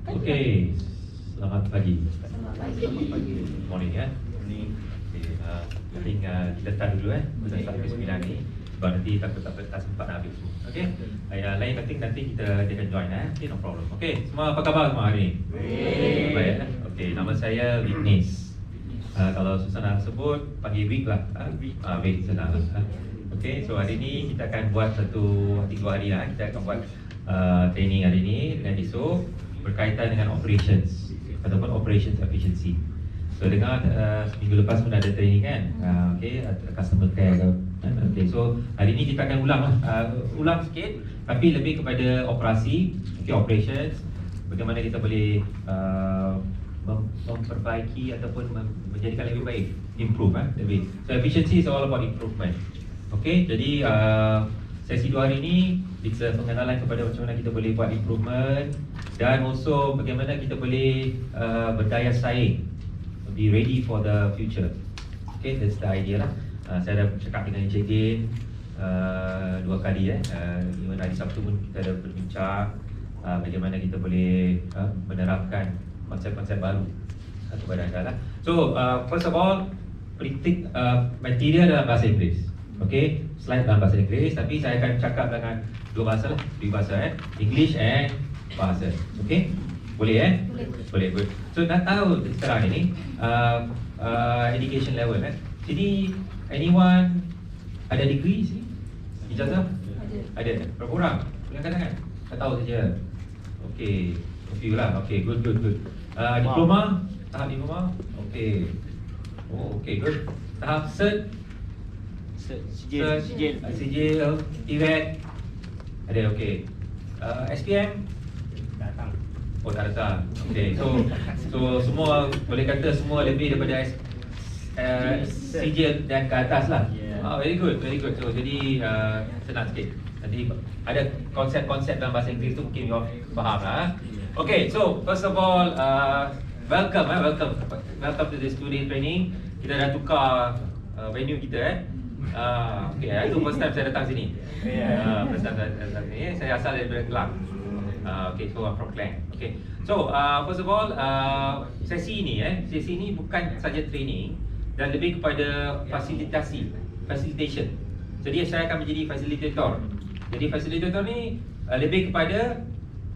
Okey, selamat pagi. Selamat pagi. Morning ya. Morning. Okey, I think kita start dulu kita start ke 9 ni. Sebab nanti tak sempat nak habis semua. Okey. Lain nanti kita dia akan join Okay, no problem. Okey, semua apa khabar semua hari ni? Baik. Okey, nama saya Vignesh. Kalau susah nak sebut, panggil Vig lah. Vig senang lah. Okey, so hari ni kita akan buat 2 hari lah. Kita akan buat training hari ni dengan esok berkaitan dengan operations ataupun operations efficiency. So dengar seminggu lepas pun ada training kan, okay, customer care ke. Okay, so hari ni kita akan ulang sikit, tapi lebih kepada operasi, okay, operations, bagaimana kita boleh memperbaiki ataupun menjadikan lebih baik, improve lebih. So efficiency is all about improvement. Okay, jadi sesi 2 hari ni it's pengenalan kepada macam mana kita boleh buat improvement dan also bagaimana kita boleh berdaya saing, be ready for the future. Okay, that's the idea lah. Saya dah cakap dengan Encik Din 2 kali even hari Sabtu pun kita ada berbincang bagaimana kita boleh menerapkan konsep-konsep baru kepada anda lah. So first of all, material dalam bahasa Inggeris. Okay, slide dalam bahasa Inggeris, tapi saya akan cakap dengan dua bahasa, English and bahasa. Okay, boleh Boleh. Good. So nak tahu sekarang ini education level Jadi anyone ada degree sini? Ijazah? Ada. Berapa orang? Boleh katakan? Tak tahu saja. Okay, a few lah. Okay, good. Diploma? Tahap diploma? Okay. Oh, okay, good. Tahap cert? Sijil, TVET ada, okey. SPM datang. Oh, tak datang. Okey. So semua boleh kata semua lebih daripada sijil dan ke atas lah. Very good. So jadi senang sikit. Nanti ada konsep-konsep dalam bahasa Inggeris tu mungkin you faham lah. Okay, so first of all, welcome to the student training. Kita dah tukar venue kita okay, itu first time saya datang sini. First time saya datang sini. Saya asal dari Kelang. Okay, so I'm from Klang. Okay, so first of all, sesi ini bukan saja training dan lebih kepada facilitation. Jadi saya akan menjadi facilitator. Jadi facilitator ni lebih kepada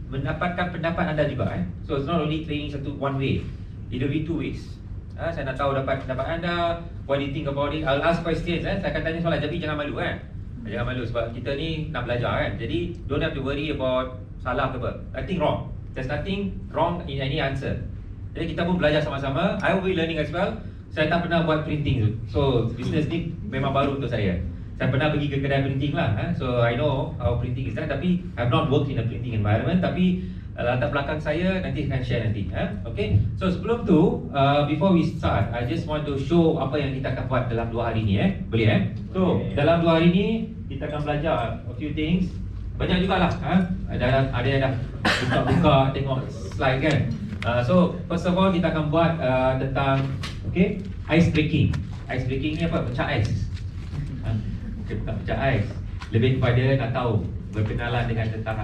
mendapatkan pendapat anda juga. So it's not only training one way, it will be 2 ways. Saya nak tahu dapat pendapat anda, what do you think about it. I'll ask questions. Saya akan tanya soalan, tapi jangan malu Jangan malu sebab kita ni nak belajar Jadi don't have to worry about salah ke apa. Nothing wrong. There's nothing wrong in any answer. Jadi kita pun belajar sama-sama. I will be learning as well. Saya tak pernah buat printing tu. So business ni memang baru untuk saya. Saya pernah pergi ke kedai printing lah. So I know how printing is done, tapi I've not worked in a printing environment. Tapi latar belakang saya nanti akan share nanti. Okay. So sebelum tu, before we start, I just want to show apa yang kita akan buat dalam 2 hari ni. Boleh So dalam 2 hari ni kita akan belajar a few things. Banyak jugalah. Ada yang dah buka-buka tengok slide kan. So first of all kita akan buat tentang ice breaking. Ice breaking ni apa? Pecah ais. Bukan pecah ais. Lebih kepada nak tahu, berkenalan dengan tentang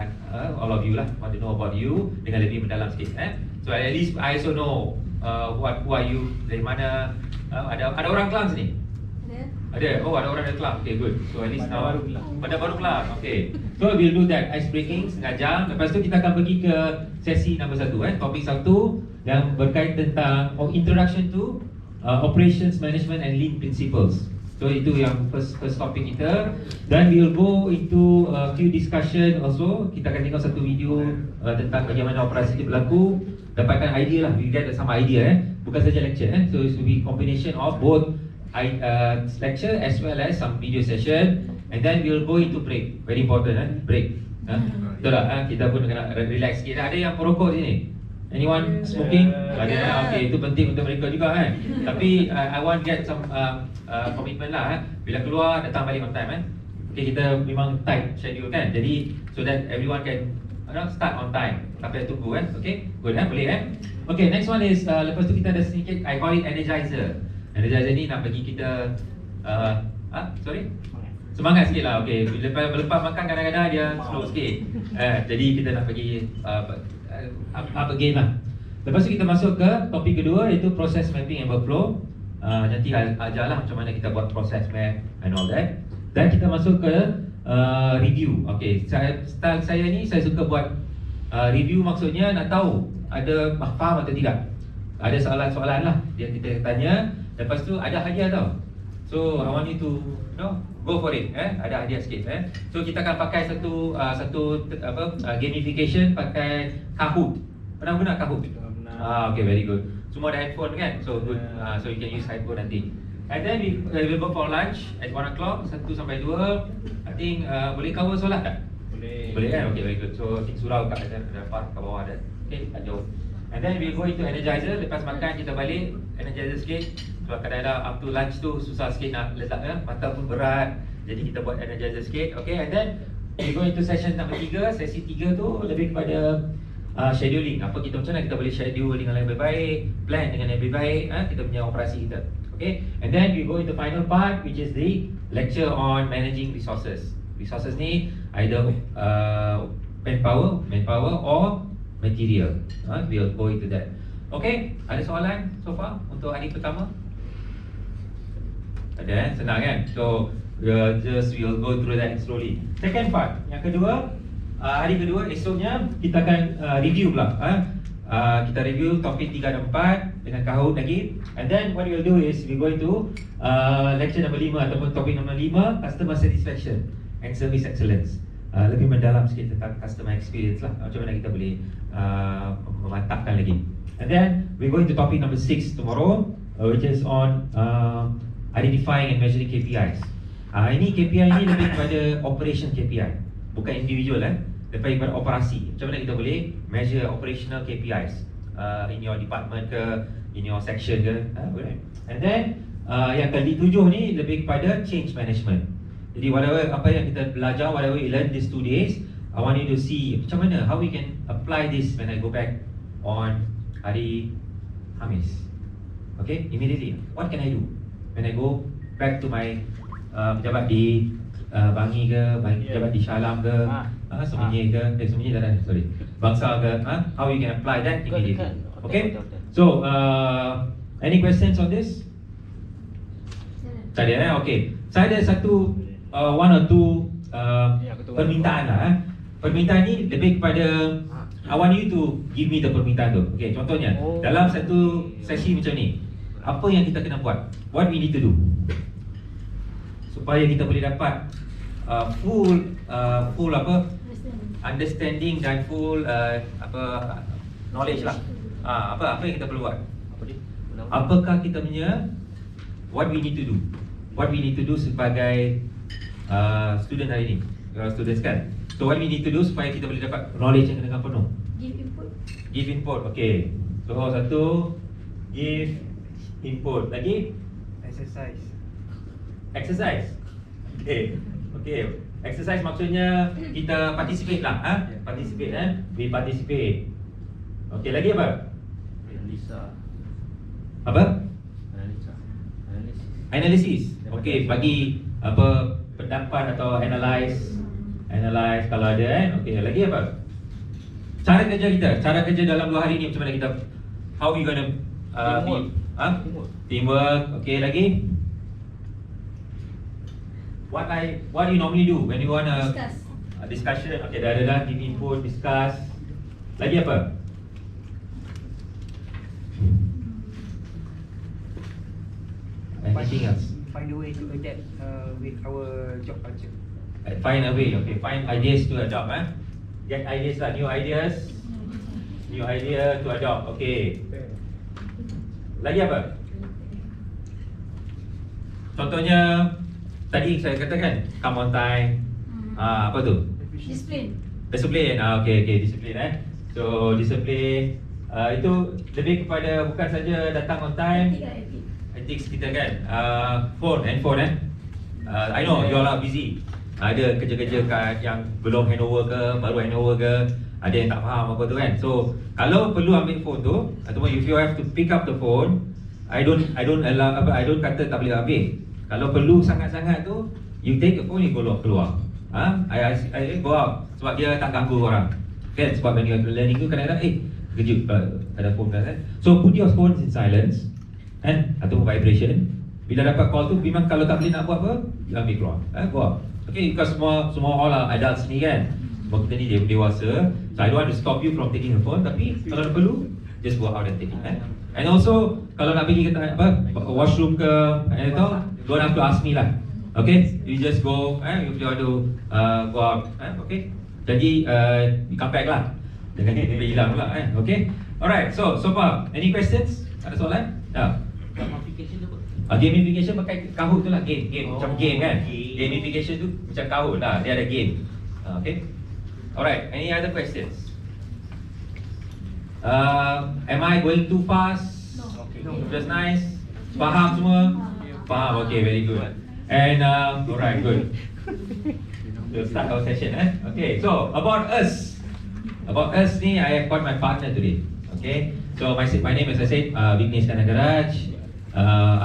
all of you lah, want to know about you dengan lebih mendalam sikit. So at least I also know who are you, dari mana. Ada orang Kelang sini? Ada. Oh, ada orang dari Kelang. Okay, good. So at least now pada baru Kelang. Okay. So we'll do that ice breaking setengah jam. Lepas tu kita akan pergi ke sesi nombor 1 topik 1 yang berkait tentang introduction to operations management and lean principles. So itu yang first topic kita. Dan we'll go into a few discussion also. Kita akan tengok satu video tentang bagaimana operasi itu berlaku. Dapatkan idea lah, we get some idea bukan saja lecture So it will be combination of both lecture as well as some video session. And then we'll go into break. Very important break. Betul tak? Kita pun kena relax sikit. Ada yang perokok sini? Anyone smoking? Ada. Okay, itu penting untuk mereka juga Tapi I want get some commitment lah Bila keluar datang balik on time Okay, kita memang tight schedule kan. Jadi so that everyone can start on time. Tak payah tunggu Okay, good boleh Okay, next one is lepas tu kita ada sedikit, I call it energizer. Energizer ni nak bagi kita sorry? Semangat sikit lah. Okay, lepas makan kadang-kadang dia slow sikit. Jadi kita nak bagi up again lah. Lepas tu kita masuk ke topik kedua, iaitu process mapping and workflow. Nanti ajar lah macam mana kita buat process map and all that. Dan kita masuk ke review. Okay, style saya ni, saya suka buat review, maksudnya nak tahu ada faham atau tidak. Ada soalan-soalan lah yang kita tanya. Lepas tu ada hadiah tau. So I want you to go for it. Ada hadiah sikit. So kita akan pakai satu gamification, pakai Kahoot. Pernah guna Kahoot? Okay, very good. Semua ada handphone kan? So good. So you can use handphone nanti. And then we will go for lunch at 1 o'clock, 1 sampai 2. I think boleh cover solat tak? Boleh kan? Okay, very good. So I think surau kat depan, kat bawah ada. Okay, tak jauh. And then we go into energizer. Lepas makan kita balik energizer sikit. Sebab kadang-kadang up to lunch tu susah sikit nak letak ya. Mata pun berat. Jadi kita buat energizer sikit. Okay, and then we go into session number 3. Sesi 3 tu lebih kepada scheduling. Apa kita, macam mana kita boleh schedule dengan lebih baik, plan dengan lebih baik kita punya operasi kita. Okay, and then we go into final part, which is the lecture on managing resources. Resources ni either manpower or material. We'll go into that. Okay, ada soalan so far untuk hari pertama? Ada senang kan? So we'll go through that slowly. Second part, yang kedua, hari kedua esoknya kita akan review pula. Kita review topik 3 dan 4 dengan Kahoot lagi. And then what we'll do is we're going to lecture number 5 ataupun topik number 5, customer satisfaction and service excellence. Lebih mendalam sikit tentang customer experience lah, macam mana kita boleh memantapkan lagi. And then we're going to topic number 6 tomorrow, which is on identifying and measuring KPIs. Ini KPI ni lebih kepada operation KPI, bukan individual lebih kepada operasi. Macam mana kita boleh measure operational KPIs in your department ke, in your section ke, boleh. And then yang ke-7 ni lebih kepada change management. Jadi whatever apa yang kita belajar, whatever we learn these 2 days, I want you to see macam mana, how we can apply this when I go back on hari Khamis. Okay, immediately, what can I do when I go back to my pejabat di Bangi ke, pejabat di Shalam ke, Semenyi ke, Semenyi dah sorry, Bangsa ke, how you can apply that immediately. Okay, so any questions on this? Tak ada okay. Saya ada satu one or two permintaan lah. Permintaan ni lebih kepada I want you to give me the permintaan tu. Okay, contohnya dalam satu sesi macam ni, apa yang kita kena buat? What we need to do supaya kita boleh dapat full understanding dan full knowledge lah. Apa yang kita perlu buat? Apakah kita punya what we need to do? What we need to do sebagai student hari ni, students kan. So what we need to do supaya kita boleh dapat knowledge yang dengan penuh? Give input. Okay. So satu, give input. Lagi? Exercise. Okay. Exercise maksudnya kita participate lah. Participate we participate. Okay, lagi apa? Apa? Analysis. Okay, bagi pendapat atau analyze kalau ada Okay, lagi apa? Cara kerja kita, cara kerja dalam 2 hari ni macam mana kita, how we gonna teamwork. Okay, lagi? What you normally do when you want a discussion? Okay, dah give input, discuss. Lagi apa? Anything else? Find a way to adapt with our job culture. Find a way, okay. Find ideas to adopt, Get ideas lah, new idea to adopt, okay. Lagi apa? Contohnya tadi saya katakan come on time. Apa tu? Disiplin. Okay, disiplin So disiplin itu lebih kepada bukan saja datang on time. Ethics kita kan. Handphone I know you all are busy. Ada kerja-kerja yang belum handover ke, baru handover ke, ada yang tak faham apa tu kan. So kalau perlu ambil phone tu, ataupun if you have to pick up the phone, I don't kata tak boleh ambil. Kalau perlu sangat-sangat tu, you take the phone, you go keluar. I go out sebab dia tak ganggu orang. Kan sebab when you are learning tu kadang-kadang kejut ada phone kan. So put your phone in silence kan, atau vibration. Bila dapat call tu memang kalau tak boleh nak buat apa, ambil keluar. Buat. Okay, because semua all are adults ni kan. Sebab kita ni dewasa. So I don't want to stop you from taking the phone, tapi kalau ada perlu just go out and take it kan. And also kalau nak pergi ke washroom ke don't have to ask me lah. Okay, you just go if you want to go out okay. Jadi you come back lah. Jangan tiba-tiba hilang pula okay. Alright, so far any questions? Ada soalan? Gamification tu apa? Gamification pakai Kahoot tu lah, game macam game kan. Gamification tu macam Kahoot lah, dia ada game. Okay. Alright, any other questions? Am I going too fast? No. Just nice. Faham semua? Faham, okay, very good. And alright, good. We'll start our session Okay, so about us ni, I have got my partner today. Okay, so my name as I said, Vignesh Kanagaraj.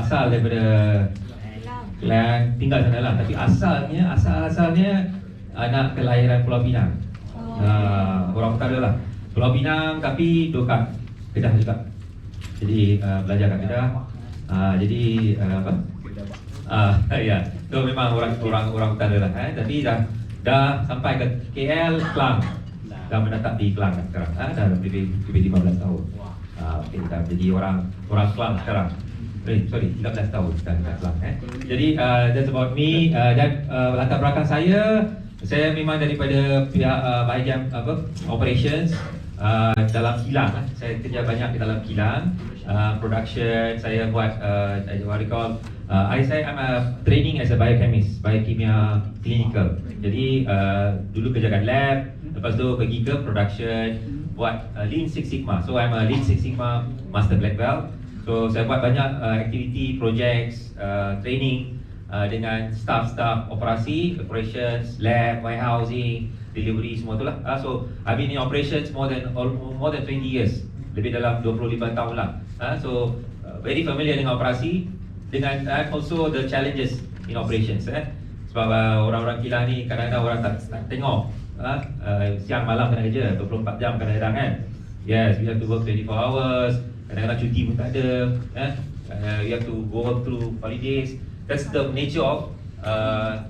Asal daripada Kelang, tinggal sana lah. Tapi asalnya anak kelahiran Pulau Pinang. Orang utara lah, Pulau Pinang, tapi duduk kat Kedah juga. Jadi belajar kat Kedah. Jadi apa? Ya, so memang orang utara lah. Tapi dah sampai ke KL, Kelang. Dah menetap di Kelang sekarang. Dah lebih 15 tahun. Okay, dah jadi orang Kelang sekarang. Sorry, 13 tahun dah dekat Kelang. Jadi that's about me. Dan latar belakang saya memang daripada pihak bahagian operations dalam kilang. Saya kerja banyak di dalam kilang. Production, saya buat what we call I'm a training as a biochemist, biokimia clinical. Jadi dulu kerja kat lab, lepas tu pergi ke production, buat Lean Six Sigma. So I'm a Lean Six Sigma Master Black Belt. So saya buat banyak activity, projects, training dengan staff operasi, operations, lab, warehousing, delivery, semua tu lah. So I've been in operations more than 20 years, lebih dalam 25 tahun lah. So very familiar dengan operasi, dengan also the challenges in operations. Sebab orang-orang kilang ni kadang-kadang orang tak tengok siang malam kena kerja 24 jam kadang-kadang kan. Yes, we have to work 24 hours. Kadang-kadang cuti pun tak ada. You have to go work through holidays. That's the nature of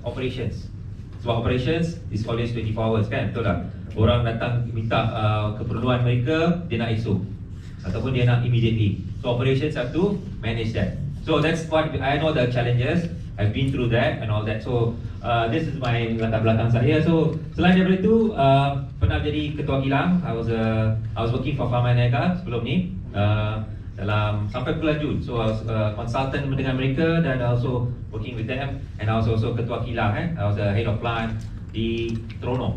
operations. Sebab operations is always 24 hours kan, betul tak? Orang datang minta keperluan mereka, dia nak esok ataupun dia nak immediately. So operations have to manage that. So that's what I know, the challenges. I've been through that and all that. So this is my latar belakang saya. So selain daripada itu, pernah jadi ketua kilang. I was working for Pharmanega sebelum ni. Dalam sampai bulan Jun. So I was consultant dengan mereka dan also working with them. And I was also ketua kilang. I was the head of plant di Trono.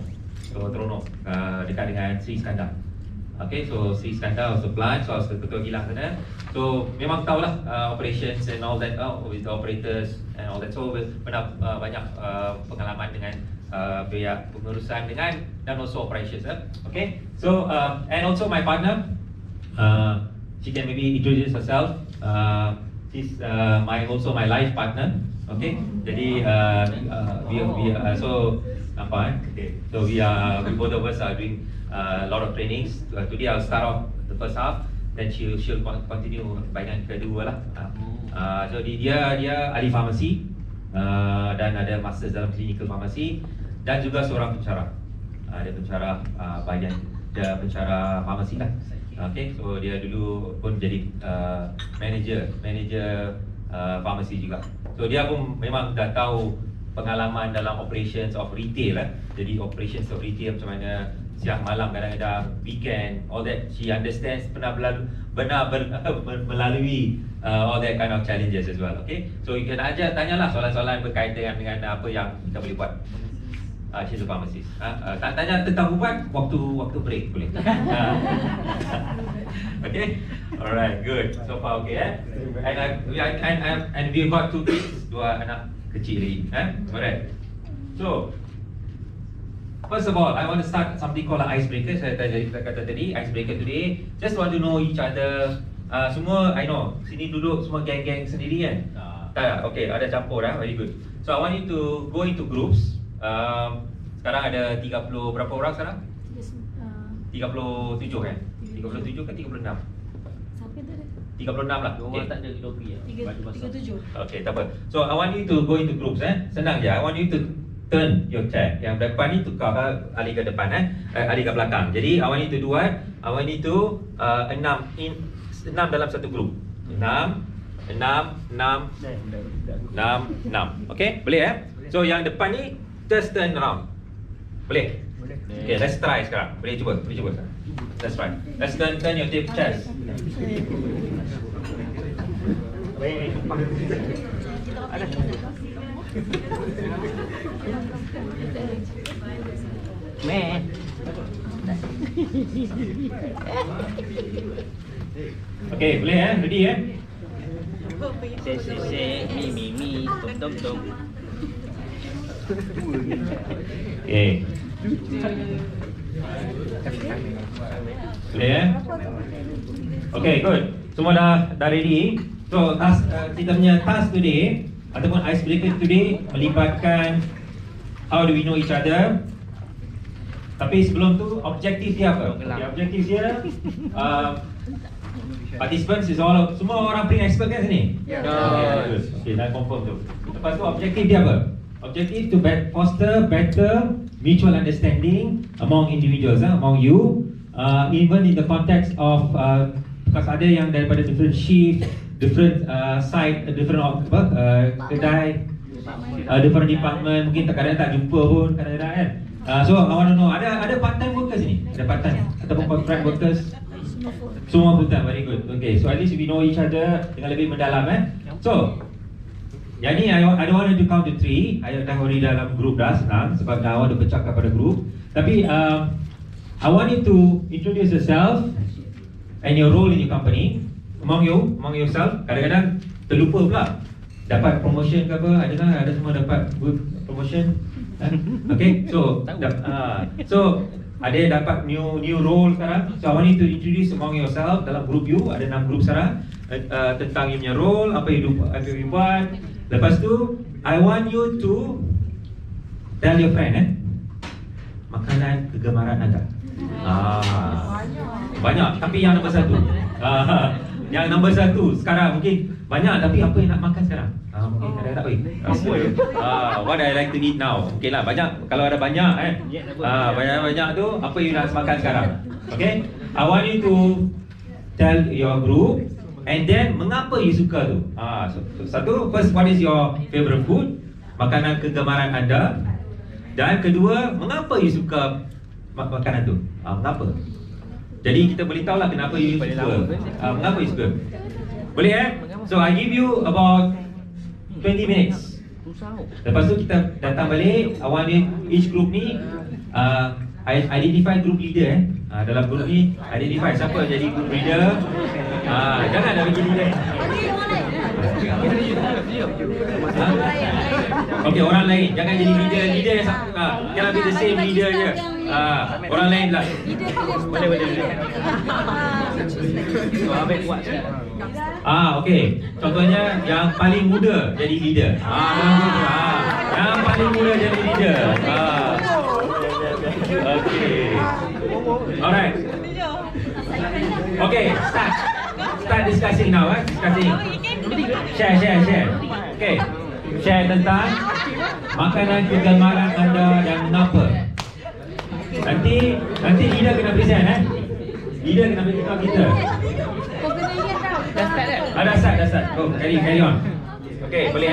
So Trono dekat dengan Sri Skandar. Okay, so Sri Skandar was the plant. So I was ketua kilang sana. So memang tahulah operations and all that with the operators and all that. So pernah banyak pengalaman dengan pihak pengurusan dengan dan also operations. Okay, so and also my partner. She can maybe introduce herself. She's also my life partner. Okay, jadi we so nampak okay. So we both of us are doing a lot of trainings. Today I'll start off the first half, then she'll continue bahagian kedua lah. So dia ahli farmasi dan ada masters dalam clinical pharmacy dan juga seorang pencara. Dia pencara bahagian dia pencara farmasi lah. Okay, so dia dulu pun jadi manager pharmacy juga. So dia pun memang dah tahu pengalaman dalam operations of retail lah. Jadi operations of retail macam mana siang malam kadang-kadang weekend, all that she understands, pernah melalui all that kind of challenges as well. Okay, so you can tanyalah soalan-soalan berkaitan dengan apa yang kita boleh buat. She's a pharmacist. Tanya tentang ubat waktu break boleh. Okay, alright, good. So far okay. And we got 2 kids, 2 anak kecil lagi. Alright. So first of all, I want to start something called an icebreaker. Saya kata tadi icebreaker today. Just want to know each other. Semua I know sini duduk semua geng-geng sendiri kan? Tak, okay, ada campur very good. So I want you to go into groups. Sekarang ada 30 berapa orang sekarang? 37 kan? 37 ke 36? Siapa tu? 36 lah. Dua orang tak ada topi ya. 37. Okay, tak apa. So I want you to go into groups Senang je. I want you to turn your chair. Yang depan ni tukar alih ke depan alih ke belakang. Jadi I want you to do what? I want you to 6 dalam satu group. 6 6 6 6. Okay, boleh So yang depan ni just turn around. Boleh? Okay, let's try sekarang. Boleh cuba sekarang. Let's try. Let's turn your tip chest. Meh. Okay, boleh Ready Se, mi, tom. Okay. Boleh Okay, good. Semua dah ready. So, kita punya task today ataupun icebreaker today melibatkan how do we know each other. Tapi sebelum tu, objektif dia apa? Okay, objektif dia participants is all semua orang pre expert kan sini? Ya. Okay, dah confirm tu. Lepas tu objektif dia apa? Objektif to foster better mutual understanding among individuals, among you, even in the context of because ada yang daripada different shift, different site, different kedai, different department, mungkin kadang-kadang tak jumpa pun kadang-kadang kan. So I want to know, ada part-time workers ni? Ada part-time ataupun contract workers? Semua full-time, very good. Okay, so at least we know each other dengan lebih mendalam So yang ni I don't want you to count to 3. I dah already dalam group dah, senang sebab dah awak dah bercakap pada group. Tapi I want you to introduce yourself and your role in your company. Among yourself. Kadang-kadang terlupa pula dapat promotion ke apa, ada semua dapat good promotion. Okay, so ada yang dapat new role sekarang. So I want you to introduce among yourself dalam group you. Ada 6 group sekarang tentang you punya role, apa you buat. Lepas tu I want you to tell your friend makanan kegemaran anda. Banyak, tapi yang nombor 1. Yang nombor 1 sekarang mungkin banyak, tapi apa yang nak makan sekarang? Mungkin ada tak what I like to eat now. Okay lah, banyak. Kalau ada banyak banyak tu, apa you nak makan sekarang? Okay, I want you to tell your group. And then, mengapa you suka tu? So, first, what is your favorite food? Makanan kegemaran anda. Dan kedua, mengapa you suka makanan tu? Mengapa? Jadi, kita boleh tahu lah kenapa you suka. Mengapa you suka? Boleh So, I give you about 20 minutes. Lepas tu, kita datang balik. I want each group ni identify group leader dalam group ni, identify siapa jadi group leader. Jangan dah bagi leader. Okay, orang lain. Jangan jadi leader yang jangan be the same leader je. Orang lain lah. Boleh. So, Abang buat sekarang. Okay. Contohnya yang paling muda jadi leader. Yang paling muda jadi leader. Okay. Alright. Okay, start discussing now, discussing. Share. Okay. Share tentang makanan kegemaran anda dan mengapa. Nanti leader kena present Leader kena beritahu kita. Dah start. Go, carry on. Okay, boleh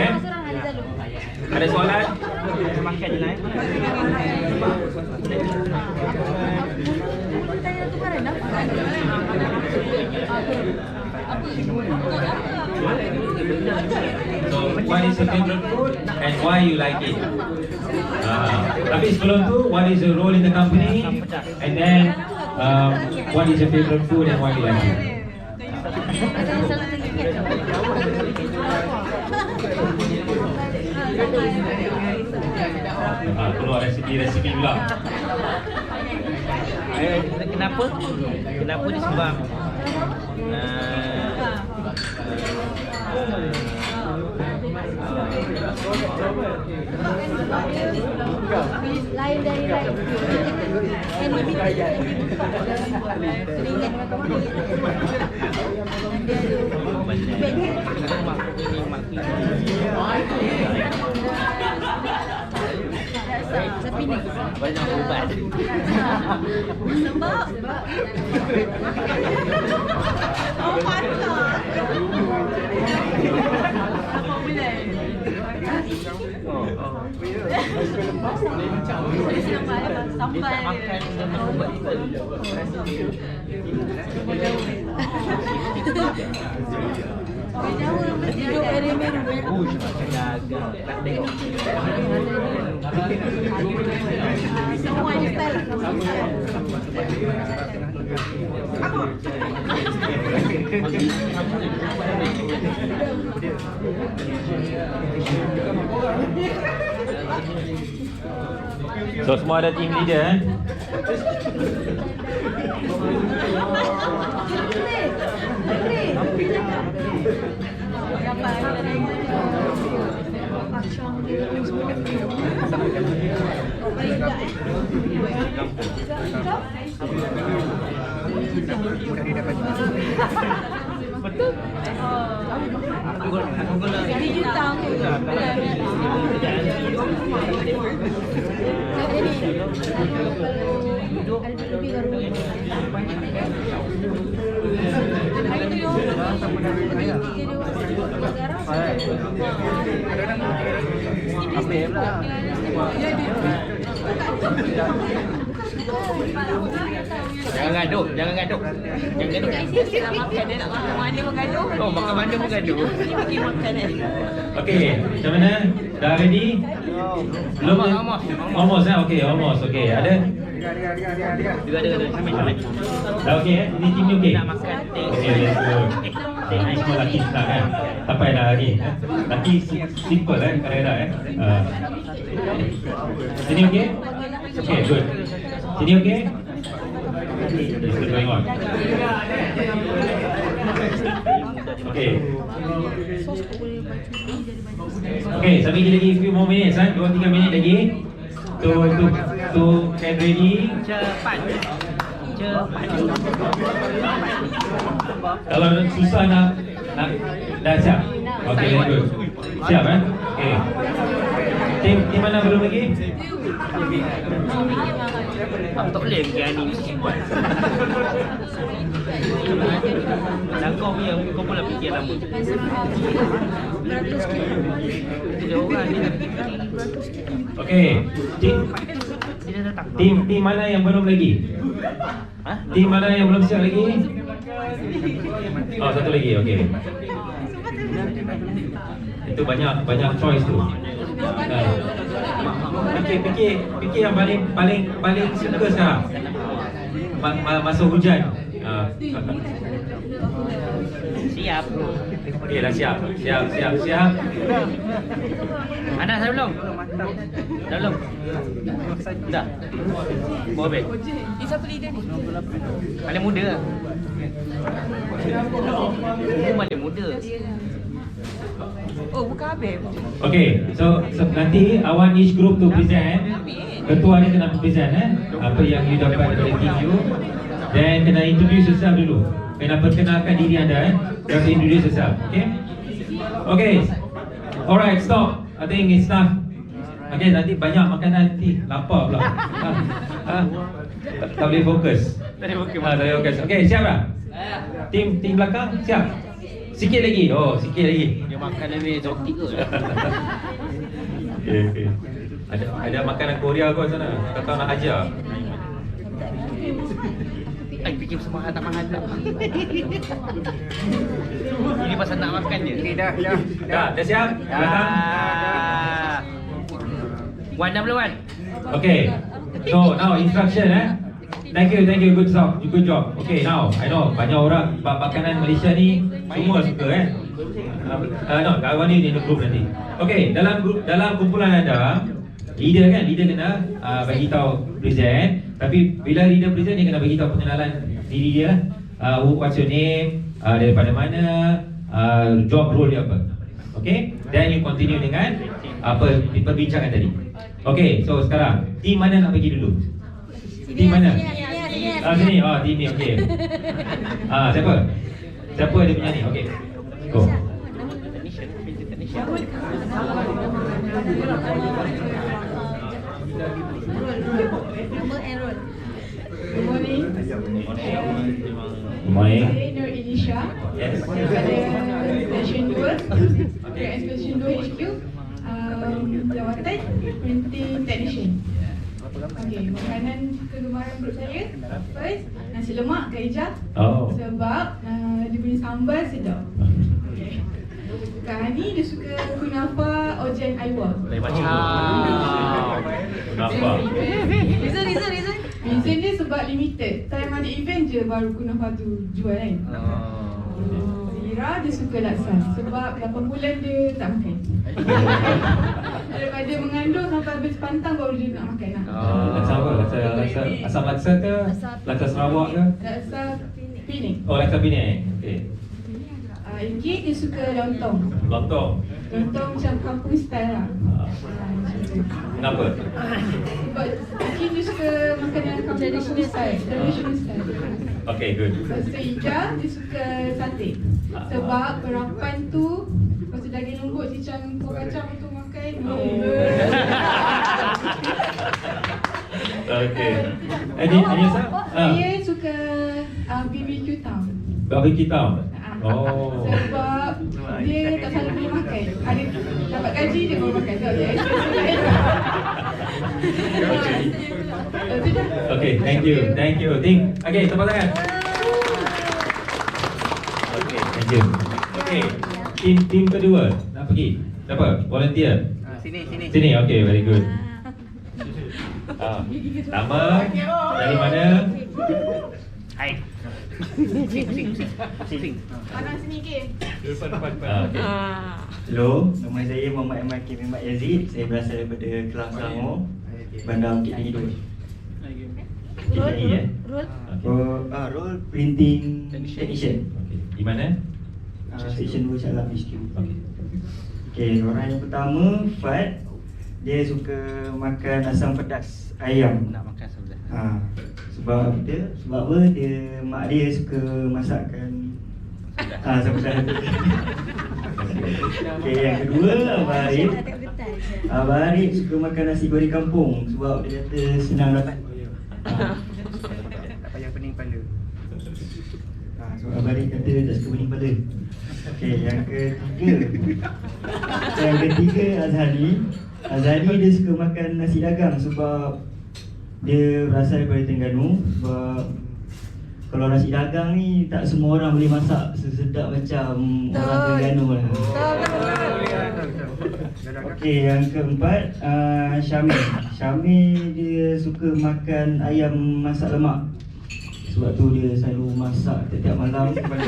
Ada soalan? Makan je lah So, what is your favorite food and why you like it? Tapi sebelum tu, what is your role in the company? And then, what is your favorite food and why you like it? Keluar resipi pula. Kenapa disebab Lain dari lain. Yang dibuka dalam telinga macam Tapi ni Banyak ubat. sebab oh patah. Apa boleh? Sampai Makan dengan ubat itu. Hidup area meru. Jaga. Tak tengok. Semua ni style. So semua ada team leader eh. Betul. Aku gula. Jadi juta aku. Lebih baru. Jangan gaduh, jangan gaduh. Jangan gaduh. Nak makan dia nak makan mana pun gaduh. Oh, makan mana pun gaduh. Ni pergi makan eh. Okey, macam mana? Dah ready? Belum? Almost eh? Okey, almost. Okey, ada? Juga ada. Dah okey eh? Ini team ni okey? Nak makan teh. Okey, let's go. Ini semua laki senang kan? Sampai dah lagi. Laki simple eh, kadang-kadang eh. Sini okey? Okey, good. Sini okey? Still going on. Okey. Okey, sambil lagi few more minutes eh. 2-3 minit lagi. To get ready. Cepat. Cepat. Kalau susah nak dah siap. Okey, very good. Siap eh? Okey. Tim mana belum lagi? Tak boleh pergi ni. Dan kau punya, kau pula fikir lama. Dia orang ni. Okey. Dia datang. Tim mana yang belum lagi? Ha? Tim mana yang belum siap lagi? Oh, satu lagi. Okey. Itu banyak choice tu. Fikir yang paling suka sekarang. Masa hujan. Siap. Okey, dah siap. Siap. Anak saya belum? Dah belum? Dah. Bawa beg. Ini siapa leader ni? Paling muda lah. Paling muda. Oh, bukan Habib. Okay, so nanti I want each group to present. Ketua ni kena present apa yang you dapat dari team you. Then kena introduce yourself dulu. Kena perkenalkan diri anda You have to introduce yourself, okay? Okay. Alright, stop. I think it's enough. Okay, nanti banyak makanan nanti lapar pula. Tak boleh fokus. Tak boleh fokus. Okay, siap dah? Tim belakang siap? Sikit lagi. Oh, sikit lagi. Dia makan lebih roti ke? Okay. Ada makanan Korea kau sana. Kau tahu nak ajar. Fikir semua tak mahal pula. Ini pasal nak makan je. Okey, dah. Dah siap? Belakang? Wan dah belum Wan? Okay. So now instruction Thank you, good job. Okay, now I know banyak orang makanan Malaysia ni semua suka no, kawan ni in the group nanti. Okay, dalam kumpulan anda, leader kena bagi tahu present. Tapi bila leader present dia kena bagi tahu pengenalan diri dia. What's your name? Daripada mana? Job role dia apa? Okay, then you continue dengan apa perbincangan tadi. Okay, so sekarang team mana nak pergi dulu? Team mana? Sini. Team ni, okay. Siapa? Siapa ada penyanyi? Okay, go. Good morning. Morning. Saya Nur Inisha. Yes. Daripada Station 2. Dari Station 2 HQ. Jawatan Printing Technician. Okey, makanan kegemaran perut saya. First, nasi lemak Kak Ija. Oh. Sebab dia punya sambal sedap. Okay. Kak Hani dia suka kunafa Ojen Aiwa. Lain macam. Kenapa? Reason dia sebab limited. Time ada event je baru kunafa tu jual kan. Ira dia suka laksa sebab 8 bulan dia tak makan. Daripada mengandung sampai habis pantang baru dia nak makan lah. Laksa apa? Laksa asam laksa ke? Laksa Sarawak ke? Laksa Penang. Oh, laksa Penang. Okey. Ingki dia suka lontong. Lontong. Lontong macam kampung style lah. Kenapa? Sebab Ingki dia suka makanan kampung style. Traditional style. Okay, good. Lepas tu Ija dia suka sate. Sebab perapan tu lepas tu daging lembut cicang kuah kacang tu makan. Okay. Anissa? Saya suka BBQ town. Barbecue town. Oh. Sebab dia tak selalu boleh makan. Ada dapat gaji dia baru makan. So dia Okay, thank you. Ting. Okay, tepuk tangan. Okay, thank you. Okay, tim kedua nak pergi. Siapa? Volunteer. Sini, okay, very good. Nama, dari mana? Hai. Sing. Panas sini ke? Okay. Hello, nama saya Muhammad Ahmad Kim Ahmad Yazid. Saya berasal daripada Kelang Selangor, Bandar Bukit Tinggi 2. Role Printing Technician. Okay. Di mana? Station 2 Shah Alam HQ. Okay. Okay, orang yang pertama Fad. Dia suka makan asam pedas ayam. Nak makan sebelah. Sebab apa? Mak dia suka masakkan asam pedas. Okay, yang kedua Abang Arif suka makan nasi goreng kampung sebab dia kata senang dapat. Tak payah pening kepala. So Abang Arif kata tak suka pening kepala. Okay, yang ketiga Azhari dia suka makan nasi dagang sebab dia berasal daripada Terengganu. Sebab kalau nasi dagang ni tak semua orang boleh masak sesedap macam orang Terengganu lah. Okey, yang keempat Syamil dia suka makan ayam masak lemak. Sebab tu dia selalu masak setiap malam kepada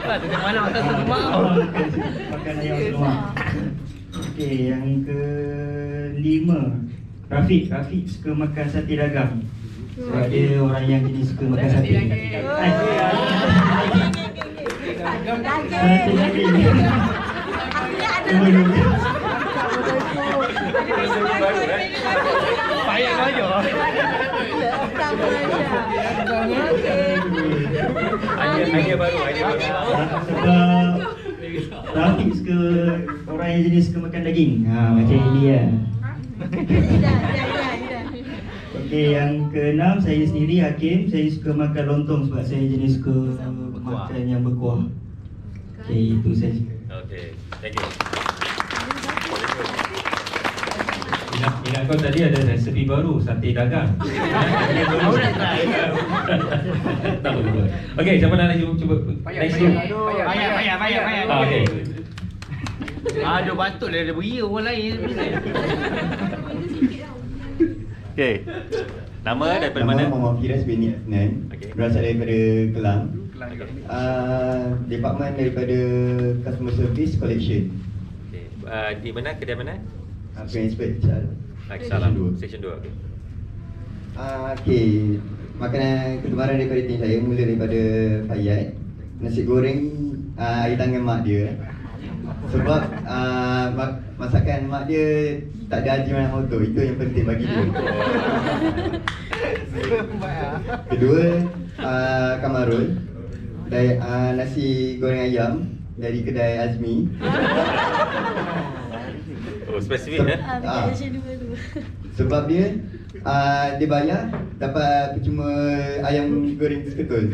Setiap malam makan lemak. makan ayam masak lemak. Okey, yang kelima Rafiq suka makan sate dagang. Sebab dia orang yang jenis suka makan sate. Sate daging. Payah kaya. Idea baru. Sebab Rafiq suka orang yang jenis suka makan daging. Macam ini lah. Okey, yang keenam saya sendiri Hakim. Saya suka makan lontong sebab saya jenis suka makan yang berkuah. Okey, itu saya suka. Okay, thank you. Ingat kau tadi ada resepi baru, sate dagang. Baru nak try. Tak apa. Okay, siapa nak cuba next group? Payah. Okay. Aduh, patutlah ada beria orang lain. Okay. Nama daripada mana? Nama Muhammad Firas bin Adnan. Okey. Berasal daripada Kelang. Departmen daripada Customer Service Collection. Okay. Di mana? Kedai mana? Transport Salam. Station 2. Okay. Okey. Makanan kegemaran daripada tim saya mula daripada Fayat. Nasi goreng air tangan mak dia. Sebab masakan mak dia tak ada haji mana motor. Itu yang penting bagi dia. Kedua, Kamarul. Dari nasi goreng ayam dari kedai Azmi. Oh, spesifik eh? Sebab dia dia bayar dapat percuma ayam goreng seketul.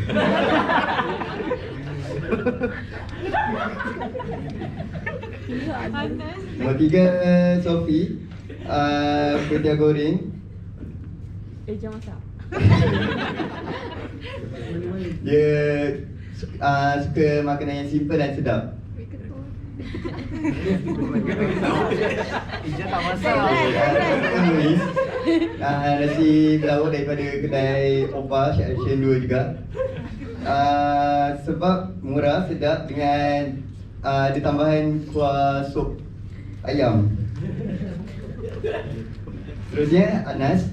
Nombor 3, Sofi. Kuih tiaw goreng. Jangan masak. Dia suka makanan yang simple dan sedap. Ija tak masak. Luis. Nasi berlawak daripada kedai Opa Shen 2 juga. Sebab murah, sedap dengan ada tambahan kuah sup ayam. Terusnya Anas.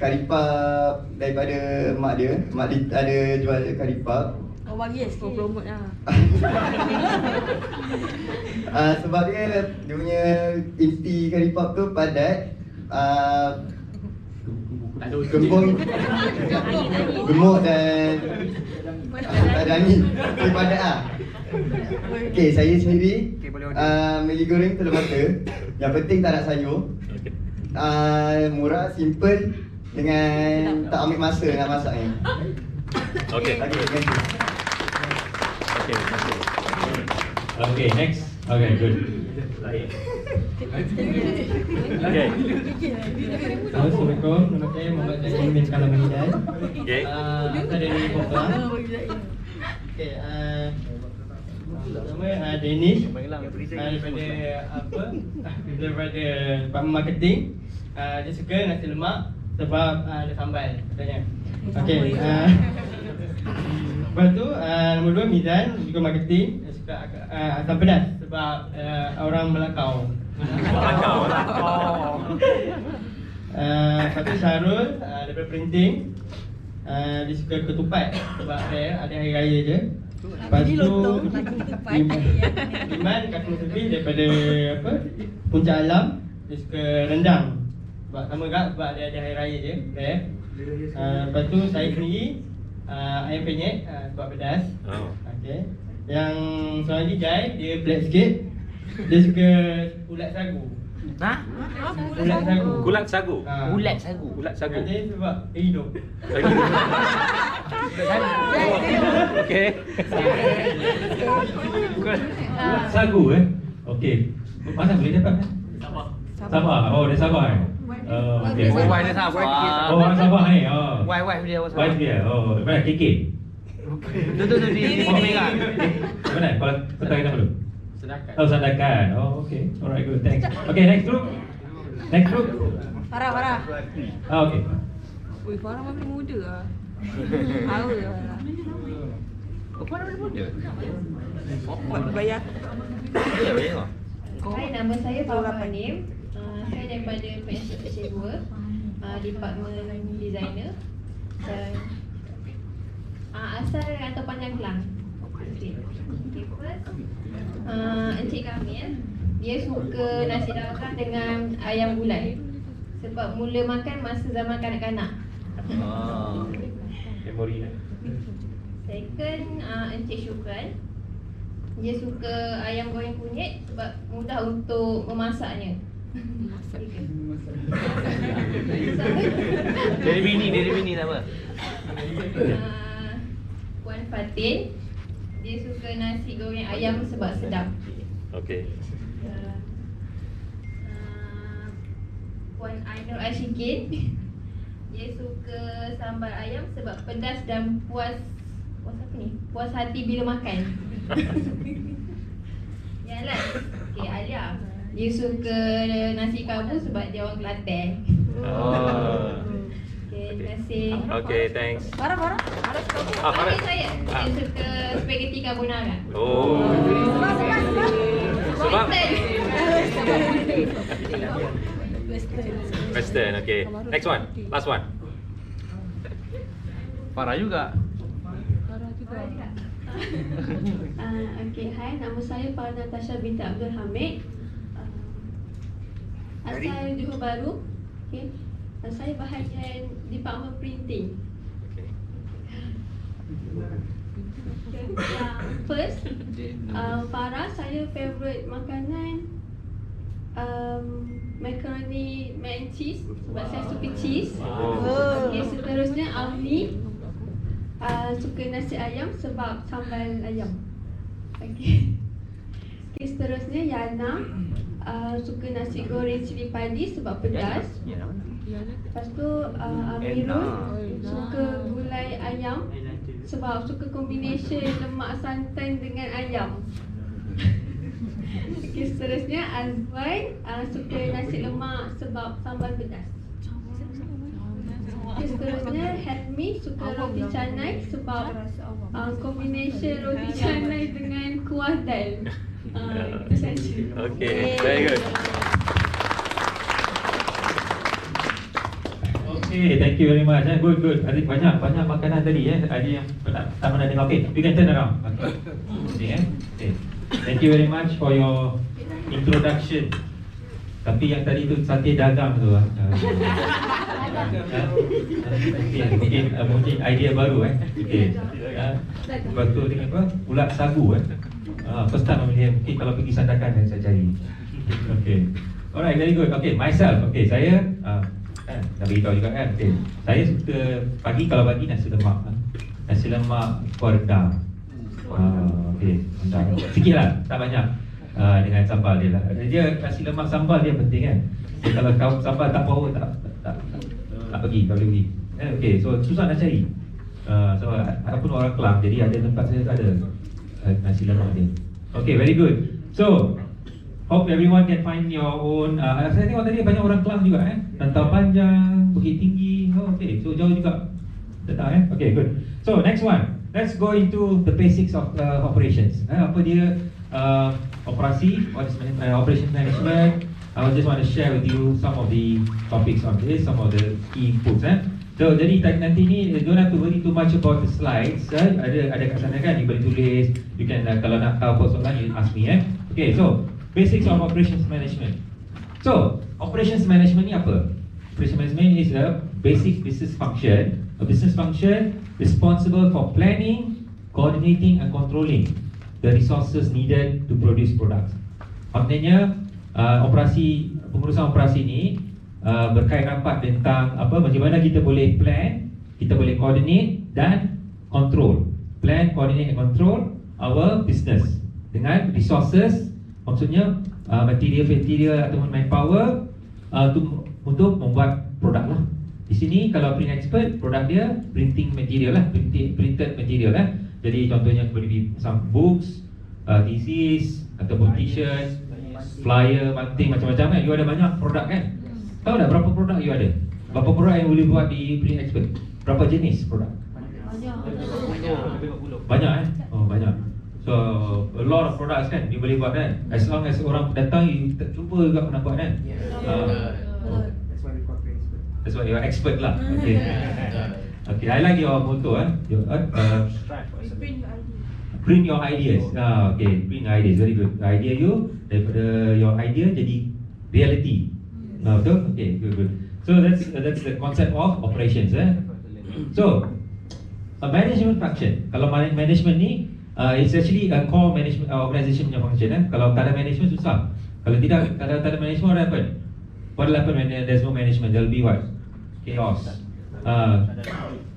Karipap daripada mak dia. Mak dia ada jual karipap. Oh bagi sikit. Promote lah. Sebab dia punya inti karipap tu padat, gembung, gemuk dan tak ada angin. Dia padat lah. Okay, saya sendiri Maggi goreng telur mata. Yang penting tak nak sayur. Murah, simple dengan tak ambil masa nak masaknya. Okay. Terima kasih. Okay, next. Okay, good. Okay. Assalamualaikum, nama saya Muhammad Zahid bin Kalamanidan. Okay. Asal dari Bogor. Okay, nama Danish. Daripada apa? Daripada department marketing. Dia suka nasi lemak sebab ada sambal katanya. Okay. Lepas tu nombor 2 Mizan juga marketing. Dia suka asam pedas sebab orang Melakau. Lepas tu Syarul daripada printing. Dia suka ketupat sebab ada hari raya je. Lepas tu Iman customer service daripada apa? Puncak Alam. Dia suka rendang sebab sama juga sebab dia ada hari raya je. Lepas tu saya sendiri ayam penyet sebab pedas. Okay. Yang seorang lagi Jai, dia black sikit. Dia suka ulat sagu. Ha? Ulat sagu. Kulat sagu. Ulat sagu. Ulat sagu. Dia sebab hidup. Okay. Sagu Okay. Mana boleh dapat? Sabah. Oh, dia Sabah okay. Wife dia Sabah. Oh, orang Sabah ni. Wife dia orang Sabah. Wife dia. Oh, mana KK? Tu di Omega. Mana? Kalau kata kita dulu. Sedakan. Oh, Sedakan. Oh, okay. Alright, good. Thanks. Okay, next group. Next group. Farah. Okay. Ui, Farah makin muda lah. Hawa lah. Apa nama dia? Buat bayar. Ya, bayar. Hai, nama saya Farah Panim. Saya daripada PSS Shen 2, Department Designer. Dan asal atau Panjang Kelang. Okay, first Encik Kamil, dia suka nasi dagang dengan ayam gulai. Sebab mula makan masa zaman kanak-kanak. Memori. Second, Encik Syukran. Dia suka ayam goreng kunyit sebab mudah untuk memasaknya. Dari bini nama. Puan Fatin, dia suka nasi goreng ayam sebab sedap. Okay. Puan Ainul Ashikin, dia suka sambal ayam sebab pedas dan puas apa ni? Puas hati bila makan. Yalah. Okay, Alia, dia suka nasi kabul sebab dia orang Kelantan. Okay, terima kasih. Okay, thanks. Farah suka apa? Farah. Saya suka spaghetti carbonara. Oh. Sebab? Western, okay. Next one, last one. Farah juga. Okay, hai, nama saya Farah Natasha binti Abdul Hamid. Asal Johor Bahru. Okay. Saya bahagian Department Printing. Yang first, Farah, saya favourite makanan macaroni mac and cheese sebab saya suka cheese. Okay, seterusnya Auni suka nasi ayam sebab sambal ayam. Okay. Okay, seterusnya Yana suka nasi goreng cili padi sebab pedas. Lepas tu Amirul suka gulai ayam sebab suka combination lemak santan dengan ayam. Okay, seterusnya Azwan suka nasi lemak sebab sambal pedas. Okay, seterusnya Helmi suka roti canai sebab combination roti canai dengan kuah dal. Itu saja. Okay, very good. Okay, thank you very much. Good, good. Ada banyak makanan tadi Ada yang tak pernah dengar. Okay, you can turn around. Okay. Okay. Thank you very much for your introduction. Tapi yang tadi tu sate dagang tu Okay, mungkin idea baru Okay. Lepas tu dengan apa? Ulat sagu first time mungkin kalau pergi Sandakan saya cari. Okay. Alright, very good. Okay, myself. Okay, saya dah beritahu juga kan. Okay. Saya suka kalau pagi nasi lemak. Nasi lemak kuah rendang. Okay, sikit lah, tak banyak. Dengan sambal dia lah. Dia nasi lemak sambal dia penting kan. Kalau kau sambal tak power tak pergi, tak boleh pergi. Okay, so susah nak cari. So aku pun orang Kelang, jadi ada tempat saya ada nasi lemak dia. Okay, very good. So hope everyone can find your own. Saya tengok tadi banyak orang Kelang juga Rantau Panjang, Bukit Tinggi. Okay, so jauh juga datang Okay, good. So next one, let's go into the basics of operations. Apa dia operasi, operation management. I just want to share with you some of the topics on this, some of the key inputs. So jadi nanti ni don't have to worry too much about the slides. Ada kat sana kan, you boleh tulis. You can kalau nak tahu apa soalan, you ask me Okay, so basics of operations management. So operations management ni apa? Operations management is a basic business function. A business function responsible for planning, coordinating and controlling the resources needed to produce products. Maknanya pengurusan operasi ni berkait rapat tentang macam mana kita boleh plan, kita boleh coordinate dan control. Plan, coordinate and control our business dengan resources, maksudnya material ataupun manpower untuk membuat produk lah. Di sini kalau print expert, produk dia printing material lah, printed material lah. Jadi contohnya boleh be some books, thesis ataupun t-shirt, flyer, banting, macam-macam kan. You ada banyak produk kan. Tahu tak berapa produk you ada? Berapa produk yang boleh buat di print expert? Berapa jenis produk? Banyak Oh, banyak. So a lot of products kan you boleh buat kan. As long as orang datang, you cuba juga nak buat kan. That's why you're expert lah. Okay. Okay, I like your motto print your ideas. Okay, print ideas, very good. Idea you daripada your idea jadi reality. Betul? Okay, good. So that's the concept of operations. So a management function. Kalau management ni it's actually a core management organisation punya function. Kalau tak ada management susah. Kalau tak ada management, what will happen when there's no management? There will be what? Chaos.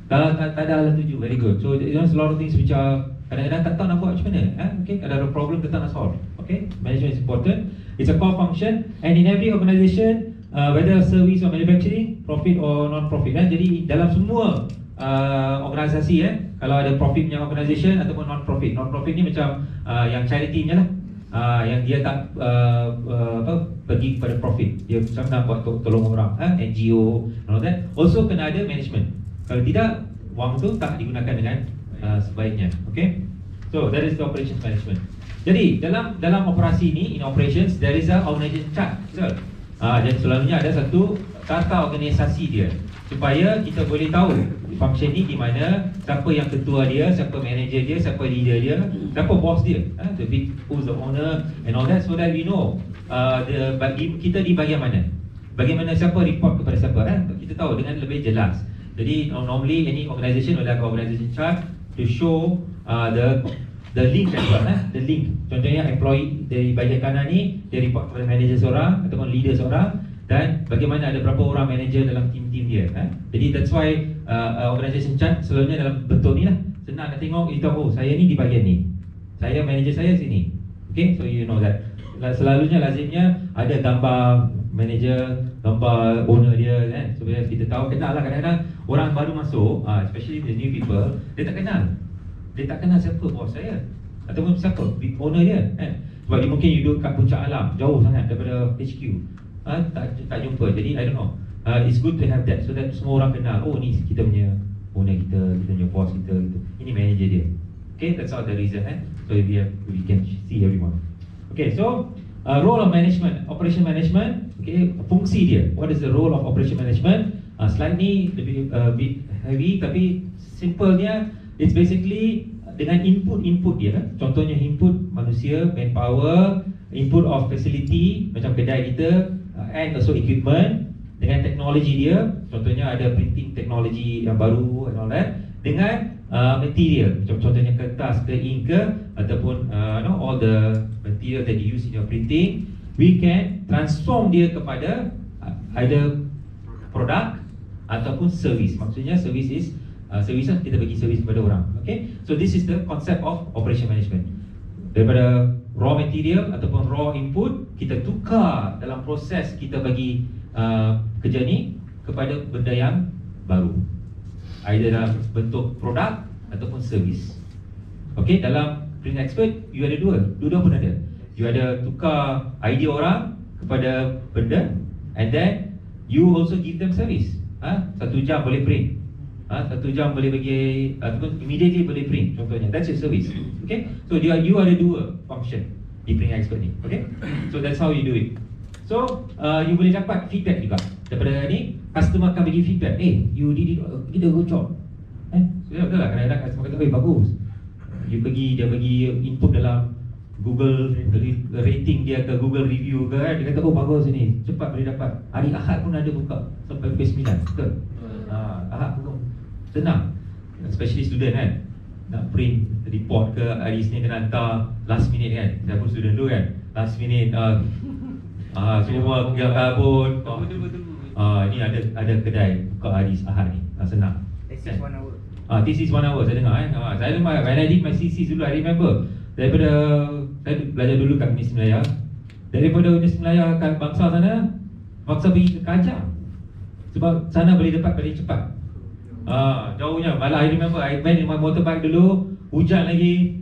Kalau tak ada alat tuju, very good. So there's a lot of things which are kadang-kadang tak tahu nak buat macam mana. Okay, ada problem kita nak solve. Okay, management is important. It's a core function, and in every organisation, whether service or manufacturing, profit or non-profit. Jadi dalam semua organisasi, kalau ada profit punya organisation ataupun non-profit. Non-profit ni macam yang charity nya lah. Yang dia tak pergi kepada profit, dia macam nak buat tolong orang, NGO, all that. Also kena ada management. Kalau tidak, wang tu tak digunakan dengan sebaiknya. Okay, so that is the operations management. Jadi dalam operasi ni, in operations there is a organization chart. Jadi selalunya ada satu tata organisasi dia. supaya kita boleh tahu function ni di mana, siapa yang ketua dia, siapa manager dia, siapa leader dia, siapa boss dia, the big who's the owner and all that, so that we know kita di bahagian mana, bagaimana siapa report kepada siapa, kita tahu dengan lebih jelas. Jadi normally any organisation will have organisation chart to show the link as well, the link. Contohnya employee dari bahagian kanan ni dia report kepada manager seorang ataupun leader seorang, dan bagaimana ada berapa orang manager dalam tim-tim dia. Jadi that's why organisation chart selalunya dalam bentuk ni lah. Senang nak tengok, you tahu, oh saya ni di bahagian ni, saya manager saya sini. Okay, so you know that. Selalunya lazimnya ada gambar manager, gambar owner dia kan, supaya kita tahu. Kenal lah, kadang-kadang orang baru masuk, especially the new people, dia tak kenal. Dia tak kenal siapa bos saya ataupun siapa owner dia kan. Sebab dia mungkin duduk kat puncak alam, jauh sangat daripada HQ. Tak jumpa. Jadi I don't know. It's good to have that, so that semua orang kenal, oh ni kita punya owner kita punya boss kita gitu. Ini manager dia. Okay, that's all the reason. So we can see everyone. Okay, so role of management, operation management. Okay, fungsi dia. What is the role of operation management? Slide ni lebih bit heavy, tapi simplenya it's basically dengan input dia. Contohnya input manusia, manpower, input of facility macam kedai kita, and also equipment, dengan teknologi dia. Contohnya ada printing teknologi yang baru and all that, dengan material, macam contohnya kertas ke ink ke, ataupun all the material that you use in your printing, we can transform dia kepada either produk ataupun service. Maksudnya service is service lah, kita bagi service kepada orang. Okay, so this is the concept of operation management. Daripada raw material ataupun raw input, kita tukar dalam proses kita bagi kerja ni kepada benda yang baru, either dalam bentuk produk ataupun servis. Okay, dalam Print Expert you ada dua pun ada. You ada tukar idea orang kepada benda, and then you also give them service. 1 jam boleh print, 1 jam boleh bagi ataupun immediately boleh print, contohnya. That's your service. Okay, so you ada dua function di Print Expert ni. Okay, so that's how you do it. So you boleh dapat feedback juga daripada ni. Customer akan bagi feedback, you did it a good job. So betul lah, kadang-kadang customer kata, bagus. Dia bagi input dalam Google rating dia ke, Google review ke, dia kata, bagus ni, cepat boleh dapat. Hari Ahad pun ada buka sampai pukul 9. Betul? Ahad pun senang, especially student kan, nak print report ke, hari Isnin kena hantar last minute kan. Saya pun student dulu kan, last minute semua kerja kabut. Ni ada kedai buka hari Ahad ni, senang. This is 1 hour. This is 1 hour, saya dengar saya dengar, when I did my CC dulu, I remember daripada saya belajar dulu kat Universiti Melaya. Daripada Universiti Melaya kat Bangsa sana, Bangsa pergi ke Kajang, sebab sana boleh dapat paling cepat. Jauhnya, malah I remember I went in my motorbike dulu, hujan lagi.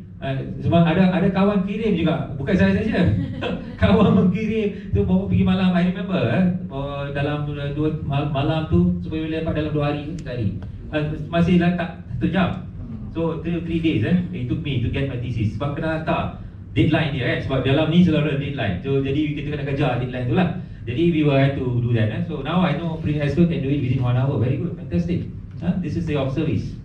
Sebab ada kawan kirim juga, bukan saya saja. Kawan mengirim tu, bawa pergi malam. I remember dalam 2 malam tu supaya boleh dapat dalam 2 hari ke 3 hari. Masih tak 1 jam. So 3 days it took me to get my thesis. Sebab kena hantar deadline dia sebab dalam ni selalu ada deadline. So jadi kita kena kejar deadline tu lah. Jadi we will have to do that. So now I know Print Expert can do it within 1 hour. Very good, fantastic. This is the of service.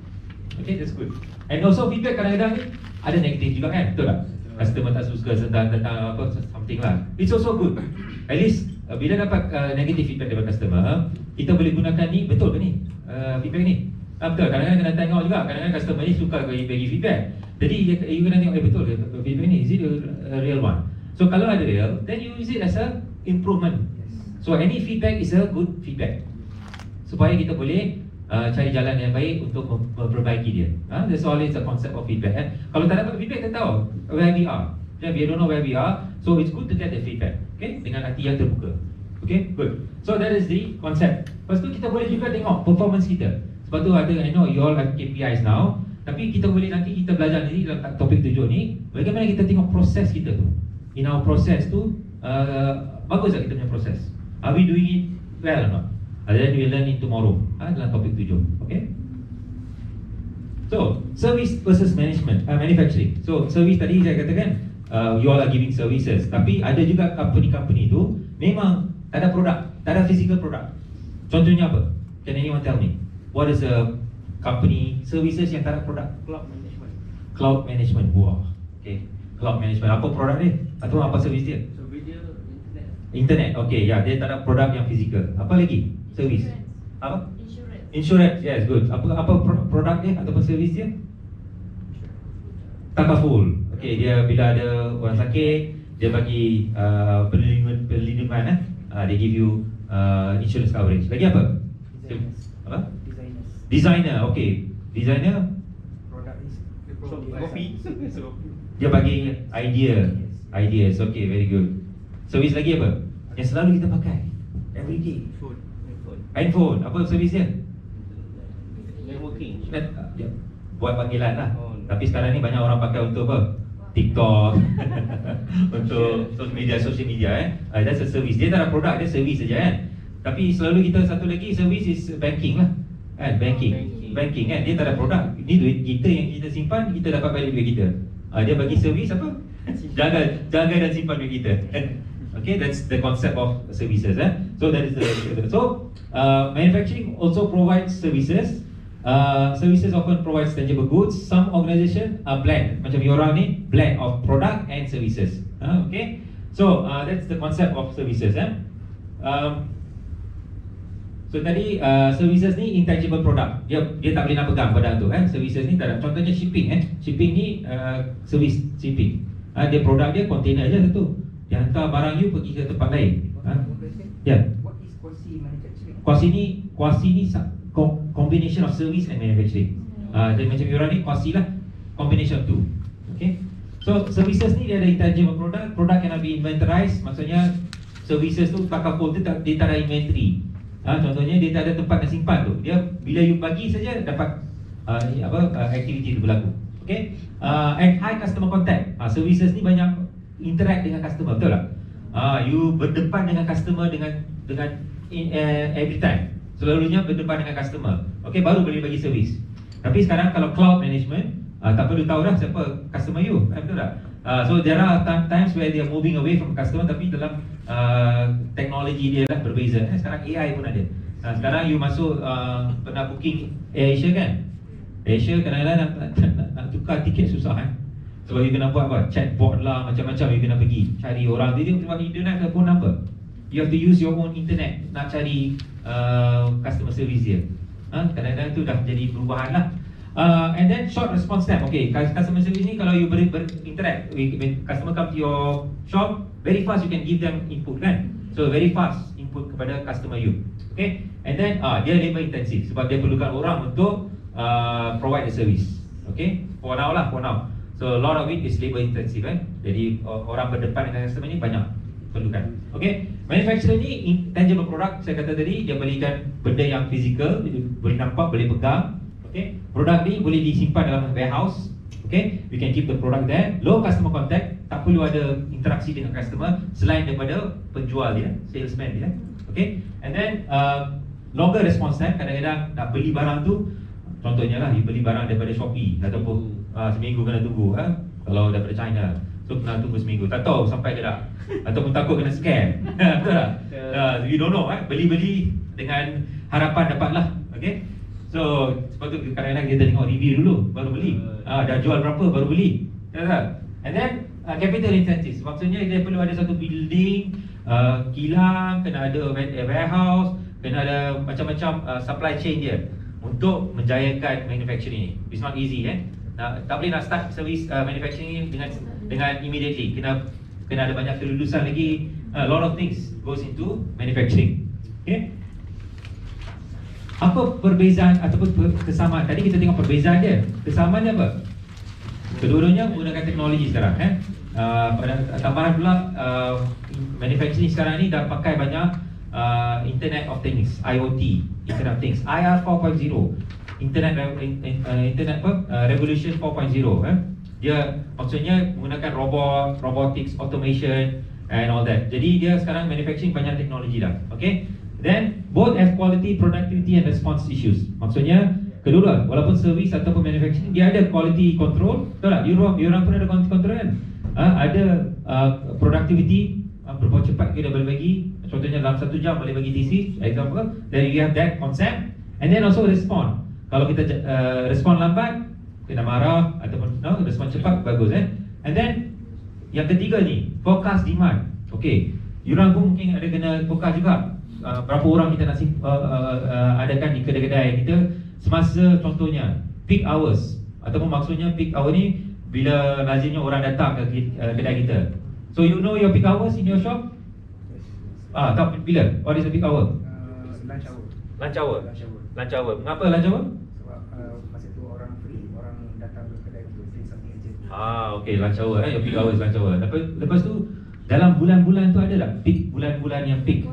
Okay, that's good. And also feedback kadang-kadang ni ada negatif juga kan, betul tak? Customer tak suka tentang apa, something lah. It's also good. At least bila dapat negative feedback daripada customer, kita boleh gunakan ni, betul ke ni feedback ni? Betul, kadang-kadang kena tengok juga. Kadang-kadang customer ni suka bagi feedback. Jadi you kena tengok, betul ke feedback ni, is it a real one? So kalau ada real, then you use it as a improvement. So any feedback is a good feedback, supaya kita boleh cari jalan yang baik untuk memperbaiki dia. That's always the concept of feedback. Kalau tak dapat feedback, kita tahu where we are. We don't know where we are, so it's good to get the feedback. Okay, dengan hati yang terbuka. Okay, good. So that is the concept. Lepas tu kita boleh juga tengok performance kita. Sebab tu ada, I know you all have KPIs now, tapi kita boleh nanti kita belajar nanti dalam topik 7 ni, bagaimana kita tengok proses kita tu. In our process tu, bagus tak kita punya proses? Are we doing it well or not? Then we will learn it tomorrow dalam topik 7. Okay? So, service versus manufacturing. So, service tadi saya katakan you all are giving services, tapi ada juga company tu memang tak ada produk, tak ada physical product. Contohnya apa? Can anyone tell me? What is a company services yang tak ada produk? Cloud management. Cloud management. Wah. Okay. Cloud management. Apa produk dia? Atau apa servis dia? So video internet. Internet. Okay, ya, dia tak ada produk yang fizikal. Apa lagi? Servis. Apa? Insurance. Insurance. Yes, good. Apa produk dia ataupun servis dia? Takaful. Okay, dia bila ada orang sakit, dia bagi perlindungan. They give you insurance coverage. Lagi apa? Designers. Apa? Designers. Designer. Okay. Designer Product is Kopi. dia bagi ideas. Okay, very good. Servis lagi apa? Yang selalu kita pakai every day. Handphone. Apa servis dia? Networking. Ya, buat panggilan lah. Oh. Tapi sekarang ni banyak orang pakai untuk apa? TikTok. Untuk social media that's a service. Dia tak ada produk, dia service saja kan. Tapi selalu kita satu lagi service is banking lah. Banking kan. Dia tak ada produk. Ini duit kita yang kita simpan, kita dapat balik duit kita. Dia bagi servis apa? Jaga dan simpan duit kita. Okay, that's the concept of services. So that is the manufacturing also provides services. Services often provides tangible goods. Some organisation are blend. Macam Yorang ni blend of product and services. Okay, so that's the concept of services. So tadi services ni intangible product. Dia tak boleh nak pegang barang tu Services ni tak ada. Contohnya shipping Shipping ni service shipping. Dia produk dia container je satu. Dia hantar barang you pergi ke tempat lain. Ya. What is quasi manufacturing? Quasi ni combination of service and manufacturing. Jadi macam orang ni quasi lah, combination of two. Okay. So services ni dia ada intangible product. Product cannot be inventorized. Maksudnya services tu takaful dia tak ada inventory. Contohnya dia tak ada tempat nak simpan tu. Dia bila you bagi saja dapat aktiviti tu berlaku. Okay. And high customer contact. Services ni banyak interact dengan customer, betul tak? You berdepan dengan customer dengan every time. Selalunya berdepan dengan customer. Okay, baru boleh bagi servis. Tapi sekarang kalau cloud management, tak perlu tahu dah siapa customer you, betul tak? So there are times where they are moving away from customer, tapi dalam teknologi dia lah berbeza. Sekarang AI pun ada. Sekarang you masuk pernah booking AirAsia kan? AirAsia kadang-kadang nak tukar tiket susah sebab you kena buat apa? Chatbot lah, macam-macam you kena pergi cari orang. Dia sebab you don't have a phone number. You have to use your own internet nak cari customer service dia. Kadang-kadang tu dah jadi perubahan lah. And then short response time. Okay, customer service ni kalau you berinteract, when customer come to your shop, very fast you can give them input kan. So very fast input kepada customer you. Okay, and then dia labor intensive sebab dia perlukan orang untuk provide the service. Okay, for now. So a lot of it is labor intensive Jadi orang berdepan dengan customer ni banyak perlukan. Okay, manufacturer ni intangible product. Saya kata tadi dia berikan benda yang fizikal, boleh nampak, boleh pegang. Okay, produk ni boleh disimpan dalam warehouse. Okay, we can keep the product there. Low customer contact, tak perlu ada interaksi dengan customer selain daripada penjual dia, salesman dia. Okay, and then longer response time. Kadang-kadang nak beli barang tu, contohnya lah, you beli barang daripada Shopee ataupun seminggu kena tunggu kalau daripada China. So kena tunggu seminggu, tak tahu sampai ke tak. Ataupun takut kena scam. Betul tak? You don't know beli-beli dengan harapan dapat lah. Okay, so sebab tu kadang-kadang kita tengok review dulu baru beli. Dah jual berapa baru beli. And then capital intensive. Maksudnya dia perlu ada satu building, kilang, kena ada warehouse, kena ada macam-macam supply chain dia untuk menjayakan manufacturing ni. It's not easy tak boleh nak start service manufacturing ni dengan immediately. Kena ada banyak kelulusan lagi. A lot of things goes into manufacturing. Okay. Apa perbezaan ataupun kesamaan? Tadi kita tengok perbezaan dia. Kesamaan dia apa? Kedua-duanya menggunakan teknologi sekarang pada tambahan pula manufacturing sekarang ni dah pakai banyak Internet of Things, IoT, Internet of Things, IR 4.0. Internet Revolution 4.0 Dia maksudnya menggunakan robot, robotics, automation and all that. Jadi dia sekarang manufacturing banyak teknologi dah. Okay. Then both have quality, productivity and response issues. Maksudnya kedua, walaupun service ataupun manufacturing dia ada quality control, betul tak? You orang pun ada quality control kan? Ada productivity, berapa cepat kita boleh bagi. Contohnya dalam 1 jam boleh bagi thesis, example. Then you have that concept. And then also respond. Kalau kita respon lambat, kena marah ataupun respon cepat, bagus And then yang ketiga ni, forecast demand. Okay, yurang pun mungkin ada kena forecast juga. Berapa orang kita nak adakan di kedai-kedai kita semasa contohnya peak hours, ataupun maksudnya peak hour ni bila lazimnya orang datang ke kedai kita. So you know your peak hours in your shop? Tak, bila? What is the peak hour? Lunch hour. Lunch hour. Lunch hour. Lunch hour. Mengapa lunch hour? Sebab masa tu orang free, orang datang ke kedai untuk free something urgent. Okay, lunch hour your peak hours lunch hour. Lepas tu dalam bulan-bulan tu ada tak peak, bulan-bulan yang peak?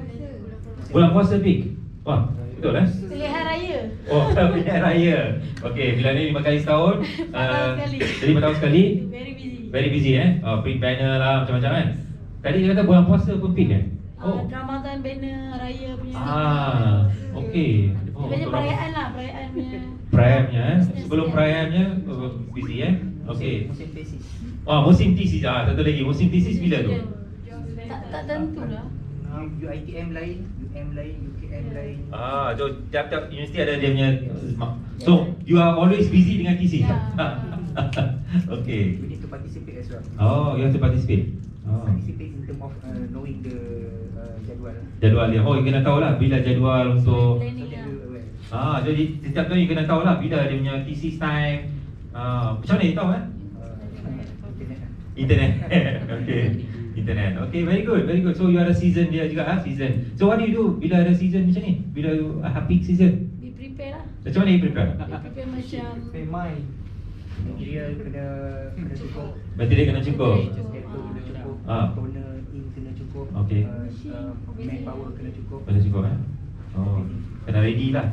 Bulan puasa peak. Wah, betul Pilihan raya. Pilihan raya. Okay, bila ni 5 kali setahun. 4 tahun sekali. Jadi 5 tahun sekali. Very busy. Print banner lah, macam-macam Tadi dia kata bulan puasa pun peak Ramadan banner raya punya. Okay. Banyak perayaan lah, perayaan punya. Perayaannya sebelum perayaannya busy Okay. Musim tesis. Musim tesis. Satu lagi, musim tesis bila tu? Tak tentu lah. UiTM lain, UM lain, UKM lain. So tiap-tiap universiti ada dia punya. So you are always busy dengan tesis. Okay. We need to participate as well. You have to participate. Participate in terms of knowing the jadual. Jadual dia. You kena tahu lah bila jadual untuk. Jadi setiap tahun you kena tahu lah bila dia punya thesis time. Macam mana you tahu Internet. Okay. Internet. Okay, very good, very good. So you are a season dia juga season. So what do you do bila ada season macam ni? Bila you peak season? Be prepare lah. Macam mana you prepare? Prepare macam Pemain. Material kena cukup. Material kena cukup. Scatter kena cukup. Toner ink kena cukup. Okay. Manpower kena cukup. Kena cukup kena ready lah.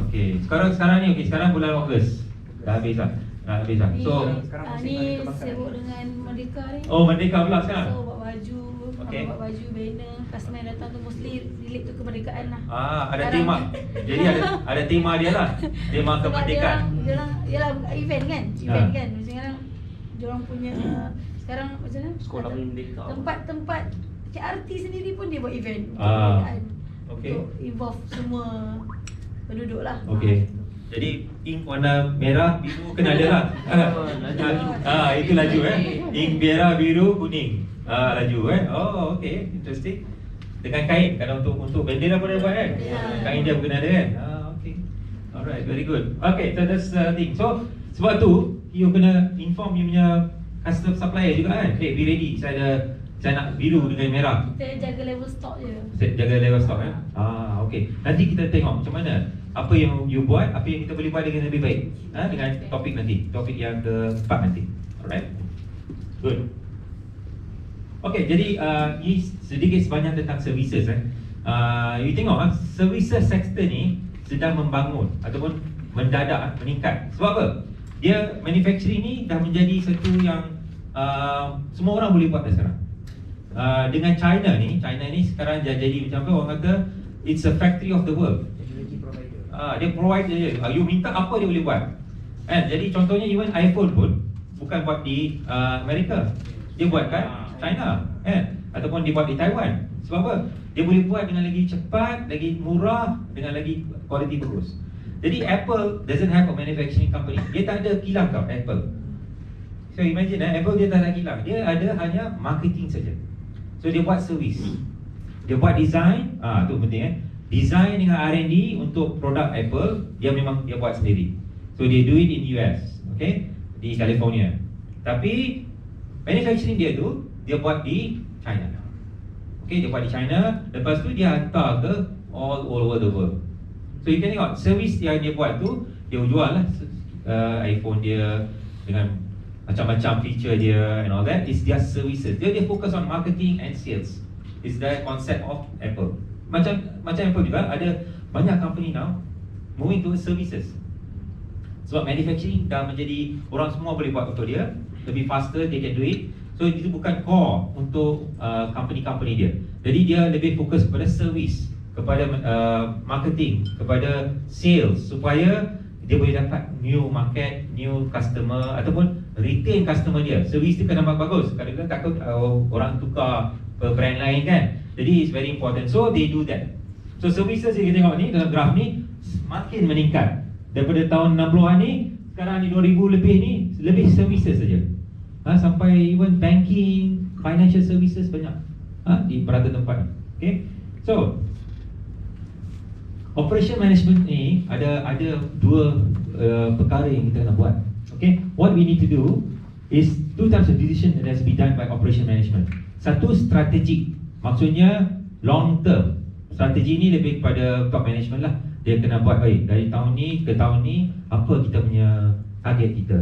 Okay. Sekarang ni sekarang bulan Ogos. Dah habis lah. So ni sibuk dengan Merdeka ni. Merdeka pula sekarang. So buat baju, buat baju banner, customer yang datang tu mostly relate to kemerdekaan lah. Ada tema. Jadi ada tema dia lah. Tema kemerdekaan. Dia event kan? Event kan. Sekarang diorang punya sekarang macam mana? Sekolah Merdeka. Tempat KRT sendiri pun dia buat event. Okay. Untuk involve semua penduduk lah. Okay. Jadi ink warna merah, biru kena ada lah. Itu laju Ink merah, biru, kuning. Laju okay, interesting. Dengan kain, kalau untuk bendera pun ada buat Kain dia pun kena ada okay. Alright, very good. Okay, so that's the thing. So sebab tu you kena inform you punya custom supplier juga Okay, be ready. Saya nak biru dengan merah. Kita jaga level stock je. Jaga level stock okay. Nanti kita tengok macam mana apa yang you buat, apa yang kita boleh buat dengan lebih baik dengan topik nanti, topik yang keempat nanti. Alright, good. Okay, jadi ini sedikit sebanyak tentang services you tengok services sector ni sedang membangun ataupun mendadak meningkat. Sebab apa? Dia manufacturing ni dah menjadi satu yang semua orang boleh buat dah sekarang. Dengan China ni sekarang dah jadi macam apa orang kata, it's a factory of the world. Dia provide je. You minta apa dia boleh buat. Jadi contohnya even iPhone pun bukan buat di Amerika. Dia buat kat China ataupun dia buat di Taiwan. Sebab apa? Dia boleh buat dengan lagi cepat, lagi murah, dengan lagi quality bagus. Jadi Apple doesn't have a manufacturing company. Dia tak ada kilang tau Apple. So imagine Apple dia tak ada kilang. Dia ada hanya marketing saja. So dia buat service. Dia buat design, tu penting Design dengan R&D untuk produk Apple, dia memang dia buat sendiri. So dia do it in US, okay, di California. Tapi manufacturing dia tu dia buat di China. Okay, dia buat di China. Lepas tu dia hantar ke all over the world. So you can tengok service yang dia buat tu, dia jual lah iPhone dia dengan macam-macam feature dia and all that. Is their services. Dia fokus on marketing and sales. Is the concept of Apple. Macam Apple juga ada banyak company now moving to services. Sebab manufacturing dah menjadi orang semua boleh buat untuk dia, lebih faster, they can do it. So itu bukan core untuk company-company dia. Jadi dia lebih fokus kepada service, kepada marketing, kepada sales, supaya dia boleh dapat new market, new customer ataupun retain customer dia. Service tu kena nampak bagus. Kadang-kadang takut orang tukar ke brand lain kan. Jadi it's very important. So they do that. So services yang kita tengok ni dalam graf ni, semakin meningkat. Daripada tahun 60-an ni, sekarang ni 2000 lebih ni, lebih services saja. Sampai even banking, financial services banyak di berada tempat. Okay, so operation management ni ada dua perkara yang kita nak buat. Okay, what we need to do is two types of decision that has to be done by operation management. Satu strategic, maksudnya long term. Strategi ni lebih kepada top management lah. Dia kena buat baik dari tahun ni ke tahun ni, apa kita punya target kita,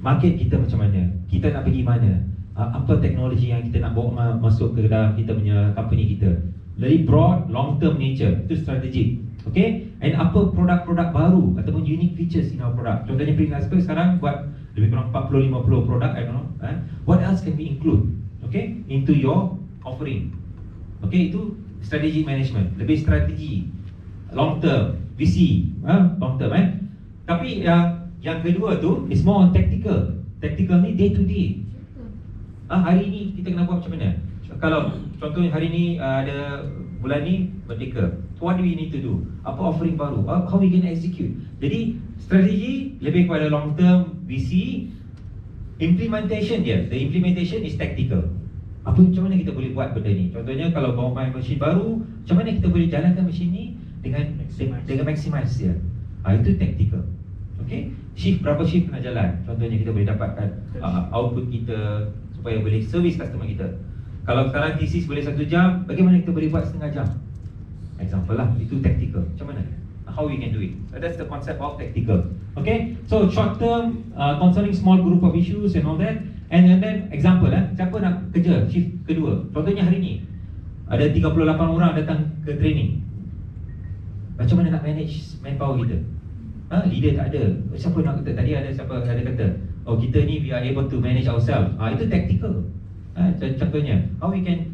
market kita macam mana, kita nak pergi mana, apa teknologi yang kita nak bawa masuk ke dalam kita punya company kita. Very broad, long term nature, itu strategic. Okay, and apa produk-produk baru ataupun unique features in our product. Contohnya Primasper sekarang buat lebih kurang 40-50 produk, I don't know. What else can we include, okay, into your offering? Okay, itu strategic management, lebih strategi, long term, VC, long term. Tapi yang kedua tu is more on tactical. Tactical ni day to day. Hari ni kita kena buat macam mana? Kalau contohnya hari ni ada bulan ni Merdeka, what do we need to do? Apa offering baru? How we can execute? Jadi strategi lebih kepada long term, VC. Implementation dia, the implementation is tactical. Macam mana kita boleh buat benda ni? Contohnya kalau bawa main mesin baru, macam mana kita boleh jalankan mesin ni dengan maximize dia. Itu tactical. Okay, berapa shift nak jalan? Contohnya kita boleh dapatkan output kita supaya boleh service customer kita. Kalau sekarang thesis boleh 1 jam, bagaimana kita boleh buat setengah jam? Example lah, itu tactical. Macam mana? How we can do it? So that's the concept of tactical. Okay, so short term, concerning small group of issues and all that. And then example siapa nak kerja shift kedua? Contohnya hari ni ada 38 orang datang ke training. Macam mana nak manage manpower kita? Leader tak ada. Siapa nak kata? Tadi ada siapa ada kata, oh kita ni we are able to manage ourselves. Itu tactical. Contohnya, how we can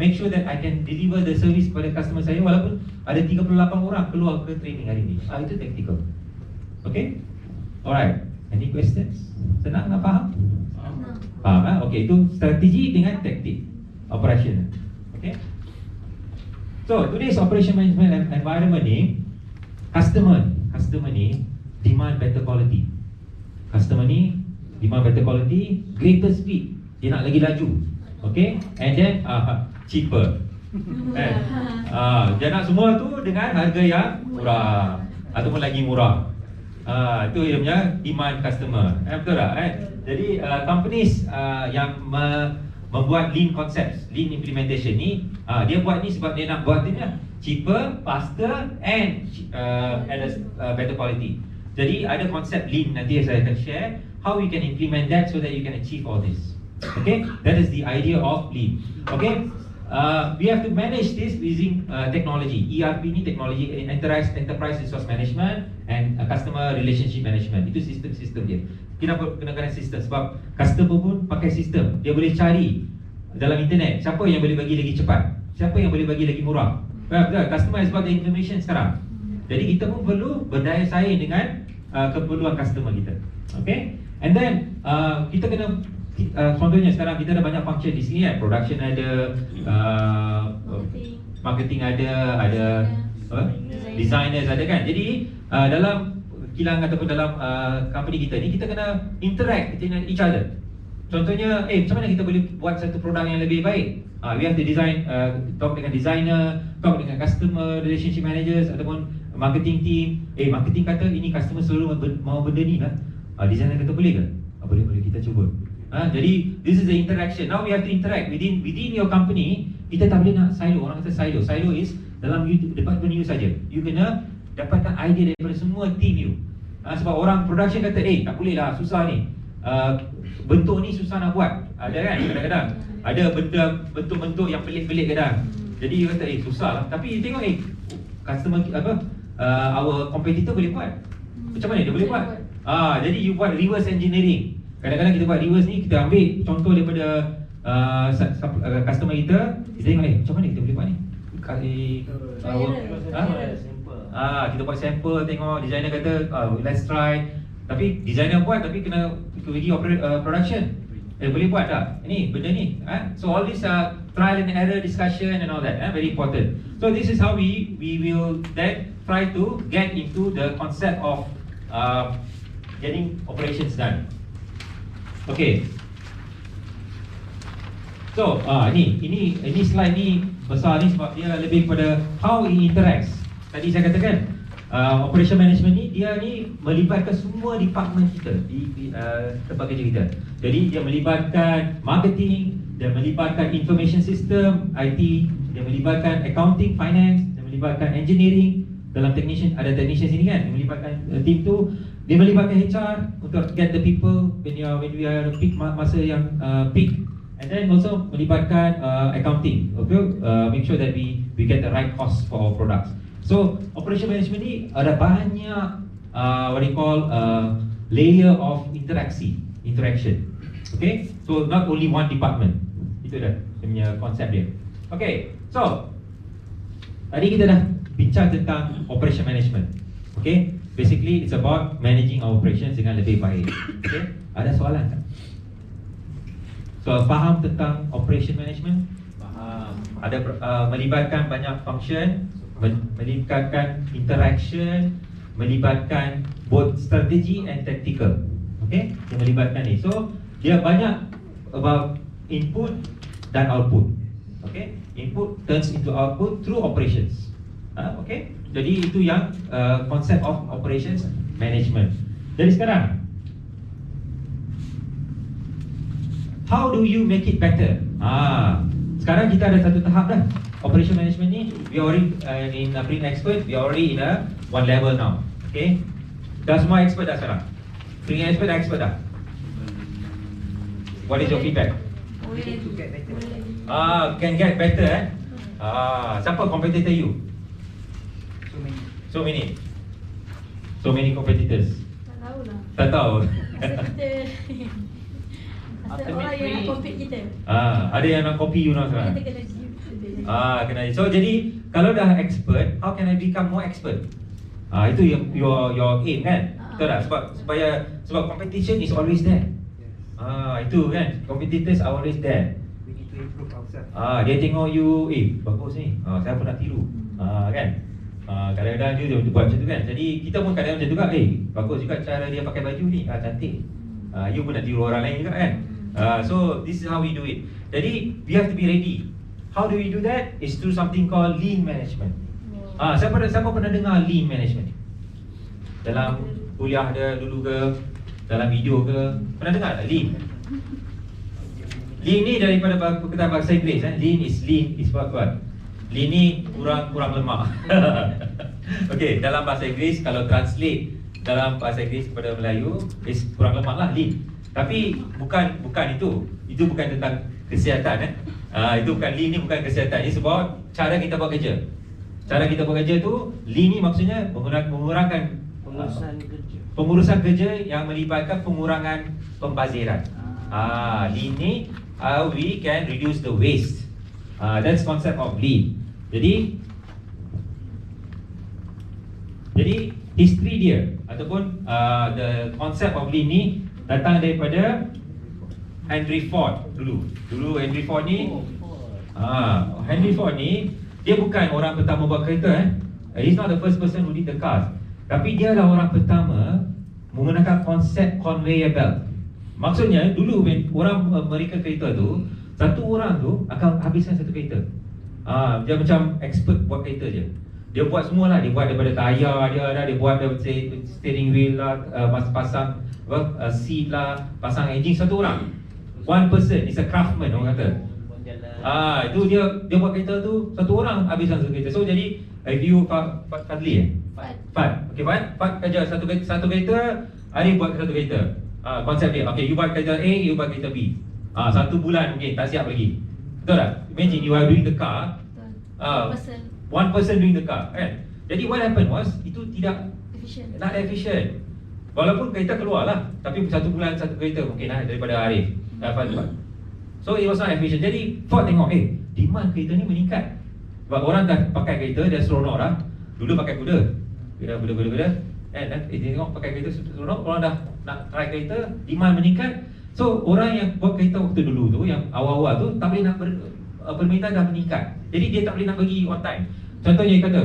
make sure that I can deliver the service kepada customer saya walaupun ada 38 orang keluar ke training hari ni. Itu tactical. Okay? Alright. Any questions? Senang nak faham? Faham? Okay, itu strategi dengan taktik operation. Okay? So, today's operation management environment ni, customer ni demand better quality. Customer ni demand better quality, greater speed. Dia nak lagi laju. Okay? And then cheaper. Dia nak semua tu dengan harga yang murah ataupun lagi murah. Itu dia punya demand customer. Betul tak? Jadi companies yang membuat lean concepts, lean implementation ni, dia buat ni sebab dia nak buat dia cheaper, faster and at a better quality. Jadi ada konsep lean, nanti saya akan share how we can implement that so that you can achieve all this. Okay, that is the idea of lean. Okay, we have to manage this using technology. ERP ni teknologi enterprise resource management and customer relationship management. Itu sistem dia. Kenapa kena sistem? Sebab customer pun pakai sistem. Dia boleh cari dalam internet siapa yang boleh bagi lagi cepat, siapa yang boleh bagi lagi murah. Betul, customer has got the information sekarang. Jadi kita pun perlu berdaya saing dengan keperluan customer kita. Okay, and then kita kena contohnya sekarang kita ada banyak function di sini production ada, marketing ada designers ada kan. Jadi dalam kilang ataupun dalam company kita ni kita kena interact dengan each other. Contohnya macam mana kita boleh buat satu produk yang lebih baik? We have to design, talk dengan designer, talk dengan customer relationship managers ataupun marketing team. Marketing kata ini customer selalu mau benda ni lah. Designer kata boleh ke? Boleh kita cuba. Jadi this is the interaction. Now we have to interact within your company. Kita tak boleh nak silo. Orang kata silo. Silo is dalam department you saja. You kena dapatkan idea daripada semua team you. Sebab orang production kata tak boleh lah, susah ni. Bentuk ni susah nak buat. Ada kan kadang-kadang ada bentuk-bentuk yang pelik-pelik kadang. Jadi you kata susah lah. Tapi you tengok customer our competitor boleh buat. Macam mana dia boleh buat? Jadi you buat reverse engineering. Kadang-kadang kita buat reverse ni, kita ambil contoh daripada customer kita tengok macam mana kita boleh buat ni. Kita buat sampel, tengok designer kata let's try. Tapi designer buat tapi kena pergi production. Boleh buat tak? Ini benda ni. So all these trial and error discussion and all that, very important. So this is how we will then try to get into the concept of getting operations done. Okay. So ini slide ni besar ni sebab dia lebih kepada how it interacts. Tadi saya katakan operation management ni dia ni melibatkan semua department kita di tempat kerja kita. Jadi dia melibatkan marketing, dia melibatkan information system, IT, dia melibatkan accounting, finance, dia melibatkan engineering. Dalam technician ada technician sini kan, dia melibatkan team tu, dia melibatkan HR untuk get the people when we are peak masa yang peak. And then also melibatkan accounting, okay? Make sure that we get the right cost for our products. So operation management ni ada banyak what you call layer of interaction. Okay, so not only one department. Itu dah dia punya konsep dia. Okay, so tadi kita dah bincang tentang operation management. Okay, basically it's about managing our operations dengan lebih baik. Okay, ada soalan tak? So faham tentang operation management? Faham. Ada melibatkan banyak function, melibatkan interaction, melibatkan both strategy and tactical. Okay, dia melibatkan ni. So dia banyak about input dan output. Okay, input turns into output through operations. Okay, jadi itu yang konsep of operations management. Jadi sekarang, how do you make it better? Sekarang kita ada satu tahap dah. Operation management ni, we already in Bring Expert, we already in a one level now. Okay, dah semua expert dah sekarang. Bring Expert dah expert dah. What is your feedback? Can get better siapa competitor you? So many competitors. Tak tahu lah. Tak tahu. Asal orang yang nak compete kita. Ada yang nak copy you now sekarang. Kita kena gym. Kena. So jadi kalau dah expert, how can I become more expert? Itu your aim kan? Betul tak? Sebab competition is always there. Itu kan, competitors are always there. We need to improve ourselves. Dia tengok you, bagus ni, saya pun nak tiru. Kan? Kadang-kadang dia buat macam tu kan. Jadi kita pun kadang-kadang macam tu kan, bagus juga cara dia pakai baju ni, cantik. You pun nak tiru orang lain juga kan. So this is how we do it. Jadi we have to be ready. How do we do that? Is through something called lean management. Siapa pernah dengar lean management? Dalam kuliah dia dulu ke, dalam video ke, pernah dengar tak lean? Lean ni daripada kata bahasa Inggeris kan. Lean is what? Lean ni kurang lemak. Okay, dalam bahasa Inggeris kalau translate dalam bahasa Inggeris kepada Melayu is kurang lemak lah lean. Tapi bukan itu. Itu bukan tentang kesihatan itu bukan lean ni, bukan kesihatan. Ini sebab cara kita buat kerja. Cara kita buat kerja tu, lean ni maksudnya mengurangkan pengurusan kerja yang melibatkan pengurangan pembaziran. Lean ni we can reduce the waste. That's concept of lean. Jadi history dia ataupun the concept of lean ni datang daripada Henry Ford dulu. Henry Ford ni Henry Ford ni dia bukan orang pertama buat kereta He's not the first person who did the cars. Tapi dia adalah orang pertama menggunakan konsep conveyor belt. Maksudnya dulu orang mereka kereta tu, satu orang tu akan habiskan satu kereta. Dia macam expert buat kereta je. Dia buat semualah, dia buat daripada tayar dia buat daripada steering wheel lah, pasang seat lah, pasang engine, satu orang. One person is a craftsman orang kata. Itu dia buat kereta tu, satu orang habiskan satu kereta. So jadi if you Fadli Fad. Okay, Fad kerja satu kereta, Arif buat satu kereta. Konsep dia, okay, you buat kereta A, you buat kereta B. 1 bulan mungkin tak siap lagi. Betul tak? Imagine you are doing the car, one person doing the car, kan? Jadi what happened was, itu tidak efficient. Walaupun kereta keluar lah, tapi 1 bulan 1 kereta mungkin lah daripada Arif, Fad. So it was not efficient. Jadi Ford tengok, demand kereta ni meningkat. Sebab orang dah pakai kereta, dia seronok lah. Dulu pakai kuda, dia tengok pakai kereta seronok, orang dah nak try kereta, demand meningkat. So orang yang buat kereta waktu dulu tu, yang awal-awal tu, tak boleh nak permintaan dah meningkat. Jadi dia tak boleh nak bagi on time. Contohnya dia kata,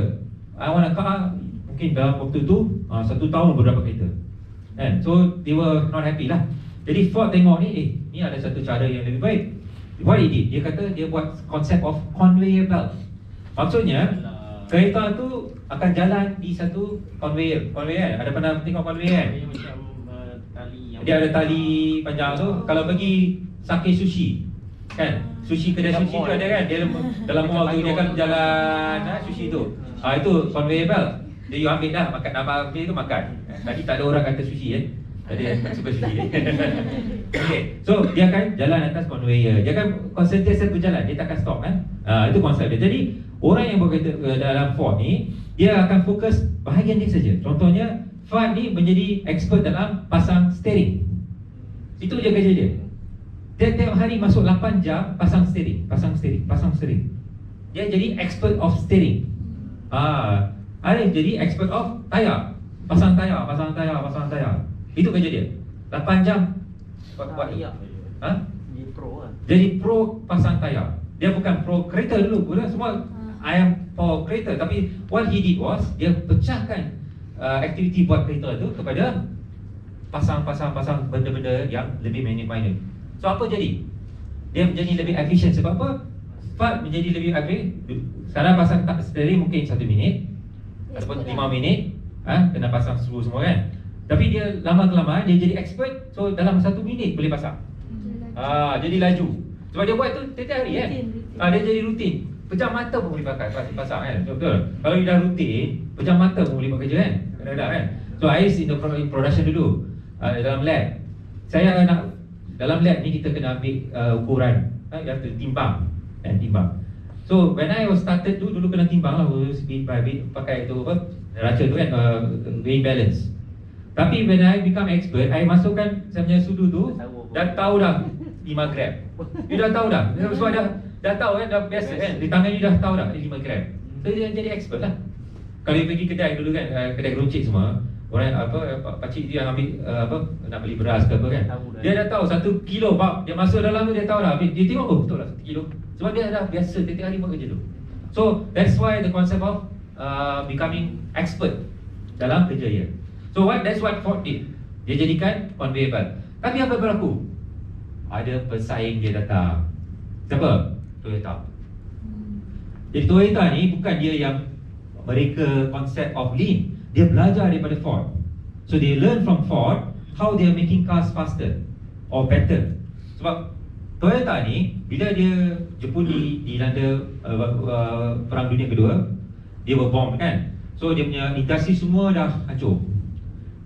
I want a car, mungkin dalam waktu tu 1 tahun beberapa kereta. Kan? So they were not happy lah. Jadi Ford tengok ni, ni ada satu cara yang lebih baik. What he did? Dia kata dia buat konsep of conveyor belt. Maksudnya kereta tu akan jalan di satu conveyor. Conveyor, ada pernah tengok conveyor kan? Macam tali yang Dia ada tali panjang tu. Kalau pergi Sake Sushi, kan? Sushi, kedai sushi tu ada kan? Dia dalam mall tu dia akan jalan sushi tu. Itu conveyor belt. Dia you ambil dah, makan nama ambil tu makan. Tadi tak ada orang kata sushi kan? Tadi yang suka sushi. Okay, so dia akan jalan atas conveyor. Dia akan sentiasa berjalan, dia takkan stop kan? Itu konsep dia. Jadi orang yang berkata dalam Ford ni, dia akan fokus bahagian dia saja. Contohnya Ford ni menjadi expert dalam pasang steering. Itu je kerja dia. Dia tiap hari masuk 8 jam pasang steering. Dia jadi expert of steering. Ada jadi expert of tayar. Pasang tayar. Itu kerja dia. 8 jam buat tu. di pro lah. Jadi pro pasang tayar. Dia bukan pro kereta dulu. Semua I am pro kereta. Tapi what he did was, dia pecahkan aktiviti buat kereta tu kepada pasang benda-benda yang lebih minor. So apa jadi? Dia menjadi lebih efisien. Sebab apa? Ford menjadi lebih efisien. Sekarang pasang steering mungkin 1 minit ataupun 5 minit, kena pasang screw semua kan. Tapi dia lama-kelamaan dia jadi expert. So dalam 1 minit boleh pasang. Jadi laju. Sebab dia buat tu tiap hari kan. Dia jadi rutin. Pejam mata pun boleh pakai pasang kan. Betul. Kalau dia dah rutin, pejam mata pun boleh buat kerja kan. Kadang-kadang kan. So I in production dulu, dalam lab. Saya nak dalam lab ni kita kena ambil ukuran. You have to timbang. So when I was started dulu kena timbang lah, bit by bit, pakai tu apa, raca tu kan, weighing balance. Tapi when I become expert, I masukkan saya punya sudu tu, dah tahu dah 5 gram. You dah tahu dah. Sebab dah tahu kan, dah biasa kan. Di tangan you dah tahu dah 5 gram. So dia jadi expert lah. Kalau you pergi kedai dulu kan, kedai geruncik semua, orang pakcik dia ambil nak beli beras ke apa kan, dia dah tahu 1 kilo bab, dia masuk dalam tu dia tahu dah. Dia tengok betul lah 1 kilo. Sebab dia dah biasa tiap hari buat kerja tu. So that's why the concept of becoming expert dalam kerja dia. So that's what Ford did. Dia jadikan conveyor belt. Tapi apa berlaku? Ada pesaing dia datang. Siapa? Toyota. Jadi Toyota ni bukan dia yang mereka konsep of lean. Dia belajar daripada Ford. So they learn from Ford how they are making cars faster or better. Sebab Toyota ni bila dia jemput dilanda Perang Dunia Kedua, dia berbom kan. So dia punya industri semua dah hancur.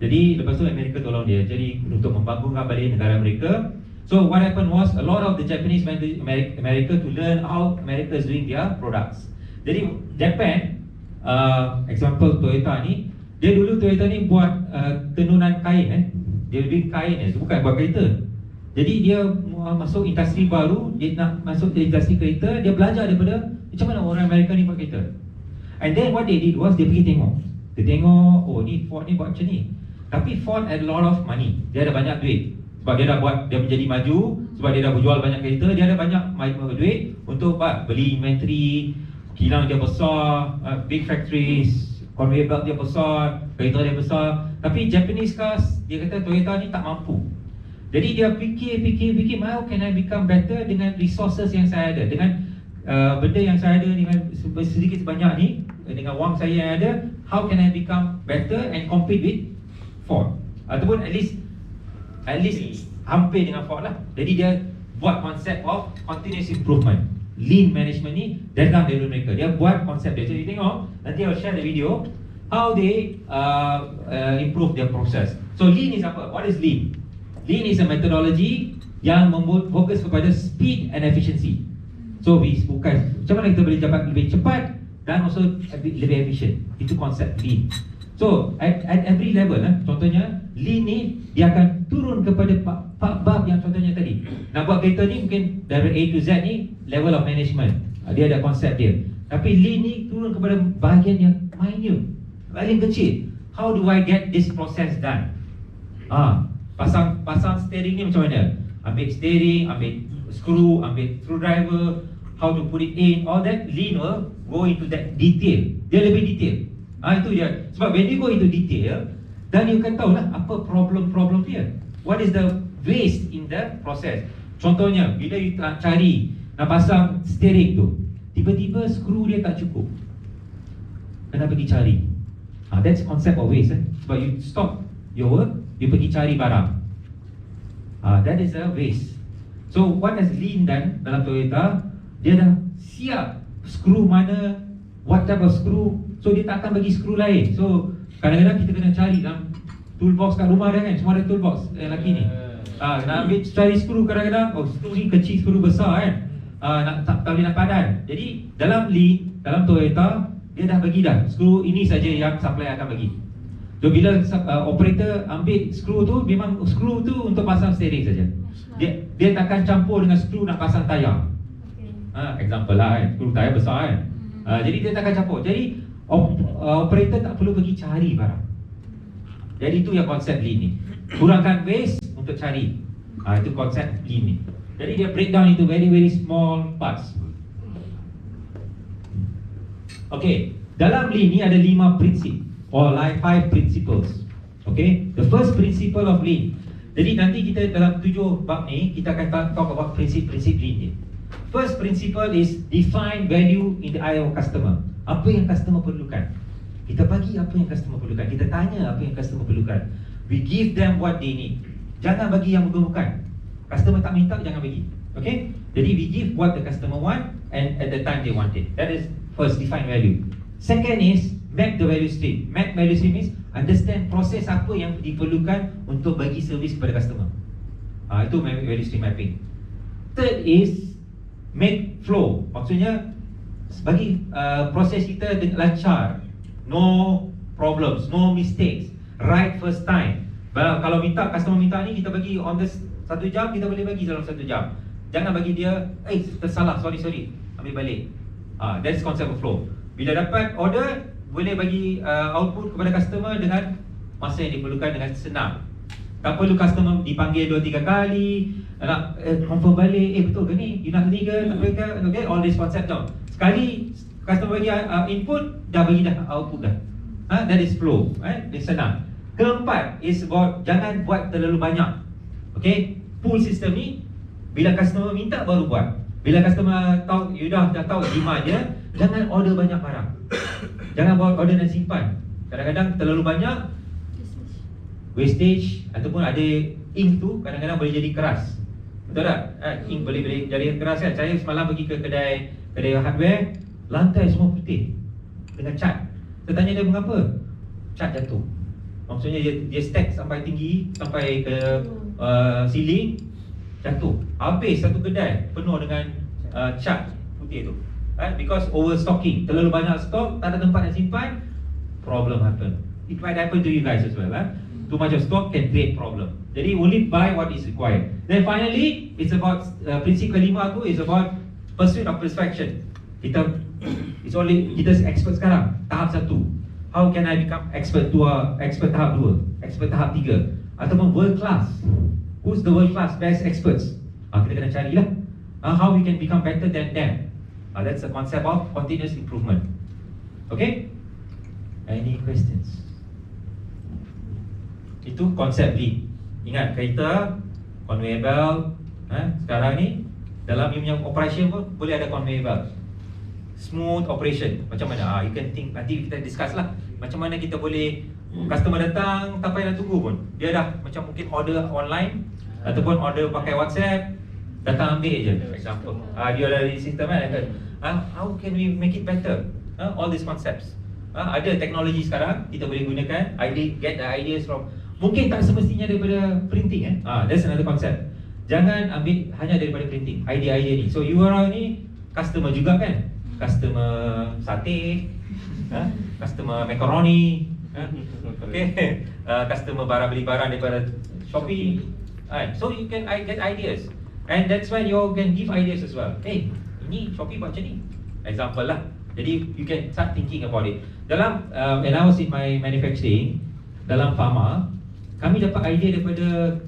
Jadi lepas tu Amerika tolong dia. Jadi untuk membangunkan balik negara mereka. So what happened was a lot of the Japanese went to America to learn how America is doing their products. Jadi Japan, example Toyota ni, dia dulu Toyota ni buat tenunan kain Dia bikin kain bukan buat kereta. Jadi dia masuk industri baru, dia nak masuk ke industri kereta, dia belajar daripada macam mana orang Amerika ni buat kereta. And then what they did was dia pergi tengok. Dia tengok, oh ni Ford ni buat macam ni. Tapi Ford had a lot of money. Dia ada banyak duit. Sebab dia dah buat, dia menjadi maju, sebab dia dah berjual banyak kereta, dia ada banyak duit untuk beli inventory, kilang dia besar, big factories, conveyor belt dia besar, kereta dia besar. Tapi Japanese cars, dia kata Toyota ni tak mampu. Jadi dia fikir, how can I become better dengan resources yang saya ada, dengan benda yang saya ada, dengan sedikit sebanyak ni, dengan wang saya yang ada, how can I become better and compete with Ford, ataupun at least hampir dengan Ford lah. Jadi dia buat konsep of continuous improvement. Lean management ni datang dari mereka. Dia buat konsep dia. Jadi tengok, nanti I'll share the video how they improve their process. So lean is apa? What is lean? Lean is a methodology yang fokus kepada speed and efficiency. So bukan macam mana kita boleh dapat lebih cepat dan also lebih efficient. Itu konsep lean. So at every level, contohnya lean ni dia akan turun kepada bab yang contohnya tadi. Nak buat kereta ni mungkin dari A to Z ni level of management. Dia ada konsep dia. Tapi lean ni turun kepada bahagian yang minute, paling kecil. How do I get this process done? Pasang steering ni macam mana? Ambil steering, ambil screw, ambil screwdriver. how to put it in, all that, Lean will go into that detail. Dia lebih detail. Itu dia. Sebab when you go into detail, then you can tahu lah apa problem dia. What is the waste in the process. Contohnya, bila you nak cari, nak pasang steering tu, tiba-tiba skru dia tak cukup, kena pergi cari. That's concept of waste. Sebab you stop your work, you pergi cari barang. That is a waste. So what has Lean done dalam Toyota? Dia dah siap skru mana, what type of screw. So dia tak akan bagi skru lain. So kadang-kadang kita kena cari dalam toolbox kat rumah dia kan, semua ada toolbox yang lelaki ni. Nak ambil cari skru kadang-kadang, skru ni kecil, skru besar kan, tak boleh nak padan. Jadi dalam Lean, dalam Toyota, dia dah bagi dah skru ini saja yang supplier akan bagi. So bila operator ambil skru tu, memang skru tu untuk pasang steering saja. Dia takkan campur dengan skru nak pasang tayar. Example lah kan, skru tayar besar kan. Jadi dia takkan campur. Jadi operator tak perlu pergi cari barang. Jadi itu yang konsep Lean ni. Kurangkan waste untuk cari. Itu konsep Lean ni. Jadi dia breakdown into very small parts. Okay, dalam Lean ni ada 5 prinsip or 5 principles. Okay, the first principle of Lean. Jadi nanti kita dalam 7 bab ni kita akan talk about prinsip-prinsip Lean ni. First principle is define value in the eye of customer. Apa yang customer perlukan, kita bagi apa yang customer perlukan. Kita tanya apa yang customer perlukan. We give them what they need. Jangan bagi yang bukan. Customer tak minta, jangan bagi. Okay, jadi we give what the customer want and at the time they want it. That is first, define value. Second is map the value stream. Map value stream means understand proses apa yang diperlukan untuk bagi servis kepada customer. Itu value stream mapping. Third is make flow. Maksudnya bagi proses kita lancar, no problems, no mistakes, right first time. Kalau customer minta ni, kita bagi on the 1 jam, kita boleh bagi dalam 1 jam. Jangan bagi dia, tersalah, sorry, ambil balik. That's concept of flow. Bila dapat order, boleh bagi output kepada customer dengan masa yang diperlukan dengan senang. Tak perlu customer dipanggil 2-3 kali, nak confirm balik, betul ke ni? You nak ni ke? Tak boleh ke? Okay, all this concept tau. Sekali customer bagi input, dah bagi dah output dah. That is flow, dia senang. Keempat is about jangan buat terlalu banyak. Okay, pull system ni, bila customer minta baru buat. Bila customer tahu, you dah tahu demand dia, jangan order banyak barang. Jangan buat order dan simpan. Kadang-kadang terlalu banyak, wastage ataupun ada ink tu kadang-kadang boleh jadi keras. Betul tak? Ink boleh jadi keras kan. Saya semalam pergi ke kedai hardware, lantai semua putih dengan cat. Saya tanya dia mengapa? Cat jatuh. Maksudnya dia stack sampai tinggi, sampai ke ceiling, jatuh. Habis satu kedai penuh dengan cat putih tu. Because overstocking, terlalu banyak stok, tak ada tempat nak simpan, problem happen. It might happen to you guys as well. Too much of stock can create problem. Jadi only buy what is required. Then finally, it's about prinsip kelima tu is about pursuit of perfection. Kita expert sekarang, tahap 1. How can I become expert tahap 2, expert tahap 3, ataupun world class? Who's the world class best experts? Kita kena carilah. How we can become better than them. That's the concept of continuous improvement. Okay? Any questions? Itu konsep Lean. Ingat, kereta, conveyor belt, sekarang ni dalam punya operation pun boleh ada conveyor belt. Smooth operation. Macam mana? You can think, nanti kita discuss lah. Macam mana kita boleh, customer datang, tak payah nak tunggu pun. Dia dah macam mungkin order online ataupun order pakai WhatsApp, datang ambil je, for example. Dia ada sistem kan. How can we make it better? All these concepts. Ada teknologi sekarang kita boleh gunakan. Get the ideas from, mungkin tak semestinya daripada printing. That's another concept. Jangan ambil hanya daripada printing, idea-idea ni. So you orang ni customer juga kan? Customer sate, customer macaroni, okay? Customer beli barang daripada Shopee. So you can get ideas. And that's when you can give ideas as well. Ini Shopee buat macam ni, example lah. Jadi you can start thinking about it. Dalam when I was in my manufacturing, dalam pharma, kami dapat idea daripada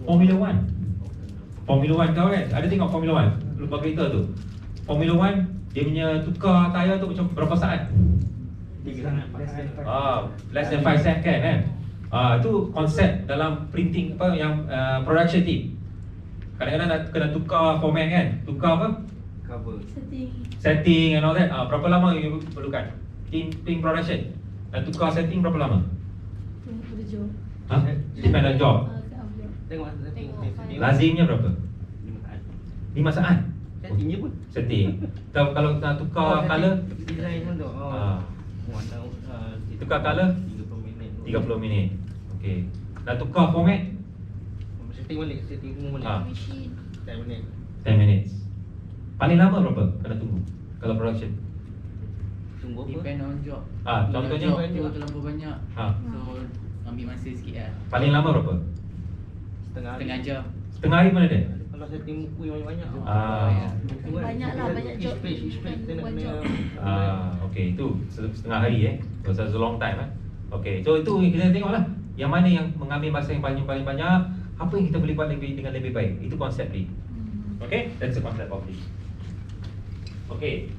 Formula 1. Formula 1 tahu kan? Ada tengok Formula 1? Lupa kereta tu. Formula 1 dia punya tukar tayar tu macam berapa saat? Less than 5 second kan. Itu konsep dalam printing apa yang production team. Kadang-kadang nak kena tukar format kan. Tukar apa? Setting and all that. Berapa lama you perlukan? In production. Dan tukar setting berapa lama? Depend on job. Tengok Lazimnya berapa? 5 saat. Settingnya pun. Setting. Kalau nak tukar color, Design pun tu. Warna tukar color 30 minit. Okey. Nak tukar format setting balik, setting semua balik. 10 minit. 10 minutes. Paling lama berapa kena tunggu kalau production? Tunggu apa? Depend on job. Contohnya job tu terlalu banyak. So ambil masa sikit lah. paling lama berapa? Setengah jam. Setengah hari pun ada? Kalau setting buku yang banyak-banyak. Banyak lah, banyak job. Each page kita nak Buat kena. job. Okey, itu setengah hari So it's a long time Okey, so itu kita tengoklah yang mana yang mengambil masa yang paling banyak, apa yang kita boleh buat dengan lebih baik. Itu konsep ni. Okey, that's the concept of this. Okey.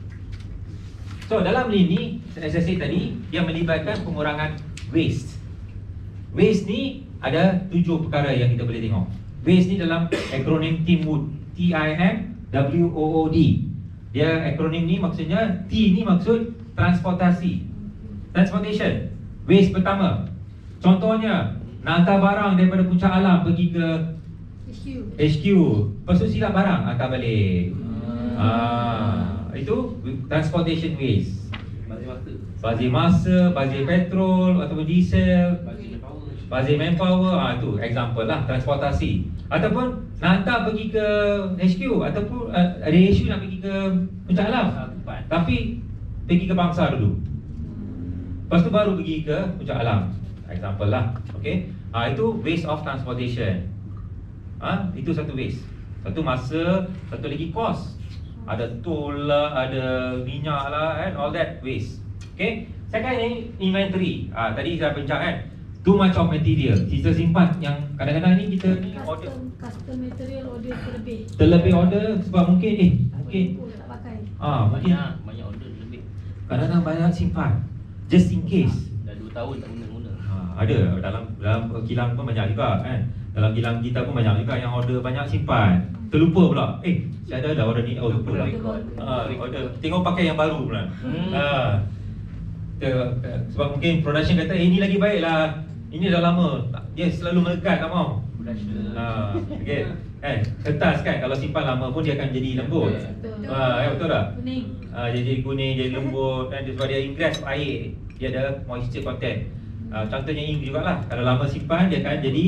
So dalam ini as I said tadi, dia melibatkan pengurangan waste. Waste ni ada 7 perkara yang kita boleh tengok. Waste ni dalam akronim TIMWOOD, TIMWOOD. Dia akronim ni maksudnya T ni maksud transportasi. Transportation. Waste pertama. Contohnya nak hantar barang daripada Puncak Alam pergi ke HQ. Lepas tu silap barang hantar balik. Itu transportation waste. Bazir masa, bazir petrol ataupun diesel, bazir manpower. Itu example lah transportasi. Ataupun nak hantar pergi ke HQ ataupun ada isu nak pergi ke Puncak Alam, tapi pergi ke Bangsa dulu, lepas tu baru pergi ke Puncak Alam. Example lah. Okay. Itu waste of transportation. Itu satu waste. Satu masa, satu lagi cost. Ada toll lah, ada minyak lah, and all that waste. Okay. Second ni inventory. Tadi saya bincang kan, too much of material. Kita simpan yang kadang-kadang ni kita ni order Custom material order terlebih order sebab mungkin tak pakai. mungkin Banyak order lebih. kadang-kadang banyak simpan just in case. Dah 2 tahun tak guna. Ada dalam kilang pun banyak juga kan. Dalam kilang kita pun banyak juga yang order banyak simpan. Terlupa pula. Saya ada order ni. Lupa lah. Order tengok pakai yang baru pula. Sebab mungkin production kata ini lagi baik lah, ini dah lama. Dia selalu melekat, tak mau. Okay. Kertas kan kalau simpan lama pun dia akan jadi lembut. Betul tak? Kuning. Dia jadi kuning, jadi lembut kan, sebab dia ingress air, dia ada moisture content. Contohnya ink jugalah, kalau lama simpan dia akan jadi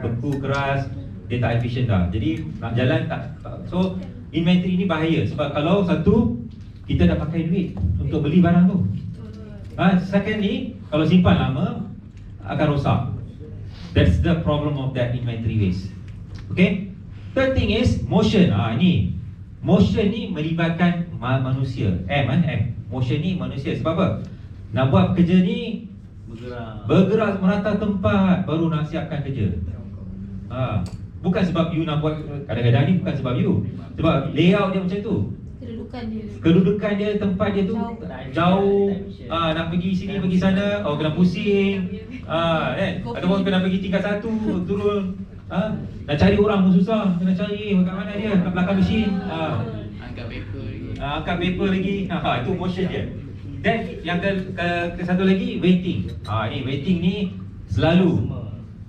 beku, keras, dia tak efisien dah. Jadi nak jalan tak. So inventory ni bahaya sebab kalau satu kita dah pakai duit untuk beli barang tu. Second ni kalau simpan lama akan rosak. That's the problem of that inventory waste. Okay. Third thing is motion. Ini motion ni melibatkan manusia. M. Motion ni manusia. Sebab apa? Nak buat kerja ni bergerak merata tempat baru nak siapkan kerja. Bukan sebab you nak buat, kadang-kadang ni bukan sebab you, sebab layout dia macam tu. Kedudukan dia, tempat dia tu jauh. Nak pergi sini, pergi sana, kena pusing. Kan? Ataupun kena pergi tingkat 1, turun. Nak cari orang pun susah, kena cari kat mana dia, kat belakang mesin. Angkat paper lagi. Itu motion dia. Dan yang ke satu lagi, waiting. Ni waiting ni selalu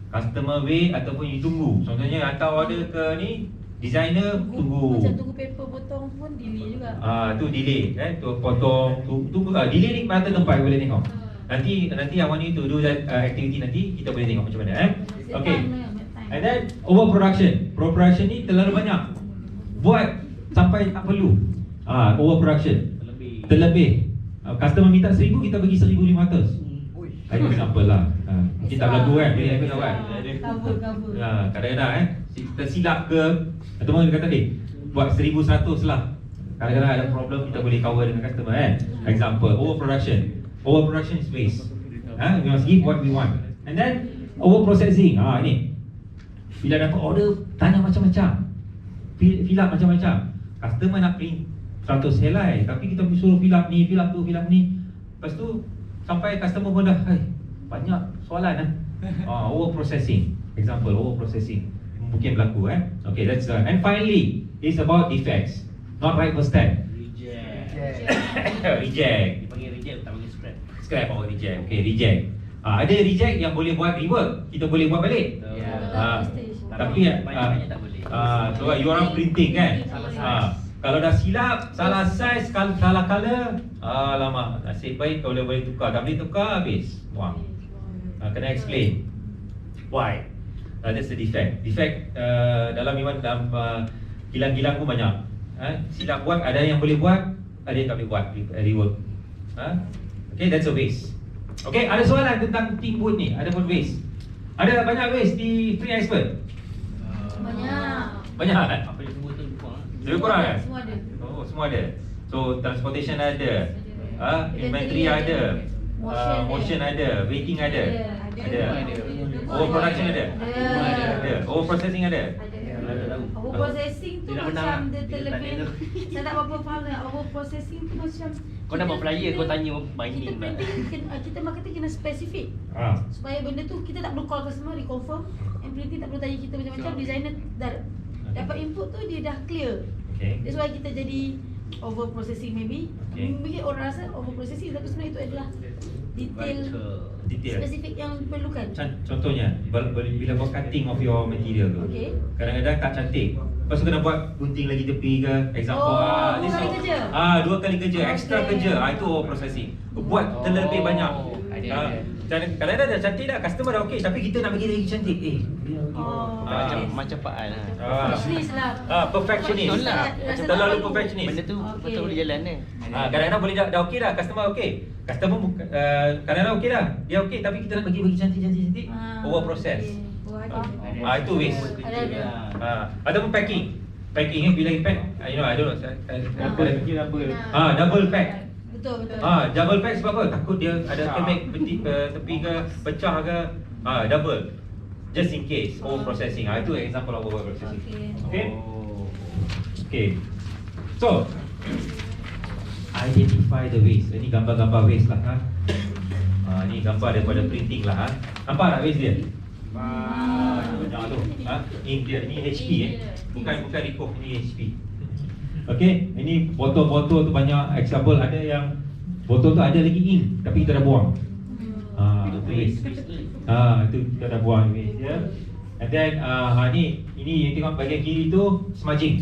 customer wait ataupun you tunggu. Contohnya hantar order ke ni, designer tunggu. Macam tunggu paper potong pun delay juga. Tu delay kan, tu potong, tunggu. Delay ni merata tempat boleh tengok. Nanti I want you to do that activity nanti, kita boleh tengok macam mana Okay. And then overproduction. Overproduction ni terlalu banyak. Buat sampai tak perlu. Overproduction. Terlebih. Customer minta 1,000, kita bagi 1,500. Itu example lah. Mungkin tak berlaku kan, dia tahu kan. Kadang-kadang tersilap ke, ataupun dia kata buat 1,100 lah. Kadang-kadang ada problem, kita boleh cover dengan customer kan. Example, overproduction. Overproduction is waste. We must give what we want. And then overprocessing. Ini bila dapat order, tanya macam-macam, fill up macam-macam. Customer nak print 100 helai, tapi kita suruh fill up ni, fill up tu, fill up ni. Lepas tu sampai customer pun dah, banyak soalan over processing. Example, over processing mungkin berlaku Okay, that's and finally, it's about defects, not right first time. Reject. Dipanggil reject, tak panggil scrap. Scrap atau reject. Okay, reject. Ada reject yang boleh buat rework, kita boleh buat balik. Tapi banyak tak boleh. so you orang printing kan. Kalau dah silap, salah size, salah color, alamak, nasib baik kalau boleh tukar. Tak boleh tukar, habis buang. Kena explain why. That's the defect. Defect dalam kilang-kilang pun banyak. Silap buat, ada yang boleh buat, ada yang tak boleh buat rework. Okay, that's a waste. Okay, ada soalan tentang teamwork ni. Ada pun waste. Ada banyak waste di Free Expert? Banyak kan? Apa yang semua tu kurang. Lebih kurang kan? Semua ada. Oh, semua ada. So transportation ada, inventory ada, motion ada, waiting ada. Overproduction ada. Over processing ada. Over processing tu macam dia terlebih. Saya tak berapa faham dengan over processing tu macam Kau dah buat flyer, kau tanya mining kita pula. printing, kita marketing kena spesifik. Supaya benda tu kita tak perlu call customer, reconfirm. And printing tak perlu tanya kita macam-macam. Designer dah dapat input tu dia dah clear. That's why kita jadi over processing maybe. Mungkin orang rasa over processing, tapi sebenarnya itu adalah detail spesifik yang diperlukan. Contohnya, bila buat cutting of your material tu, kadang-kadang tak cantik. Lepas tu kena buat gunting lagi tepi ke, example. Dua kali kerja. 2 kali kerja, extra kerja. Itu over processing. Buat terlebih banyak. Kadang-kadang dah cantik dah, customer dah okey, tapi kita nak bagi lagi cantik. Macam Pak An. Perfectionist lah. Perfectionist. Betul lah. Terlalu perfectionist. Benda tu betul boleh jalan ni. Kadang-kadang boleh dah okey dah, customer okey. Customer kadang-kadang okey dah. Dia okey tapi kita nak bagi cantik. Over process. Itu waste. Ada pun packing. Packing bila you pack, I don't know. Double pack. Betul. Double pack sebab apa? Takut dia ada kemek tepi ke, pecah ke. Double. Just in case over processing. Itu example of over processing. Okay. So, identify the waste. Ini gambar-gambar waste lah. Ini gambar daripada printing lah. Nampak tak waste dia? Banyak tu. Ini HP Bukan Ricoh, ini HP. Okay, ini botol-botol tu banyak. Example ada yang botol tu ada lagi ink tapi kita dah buang. Itu waste. Itu kita dah buang waste ya. And then ini yang tengok bahagian kiri tu smudging.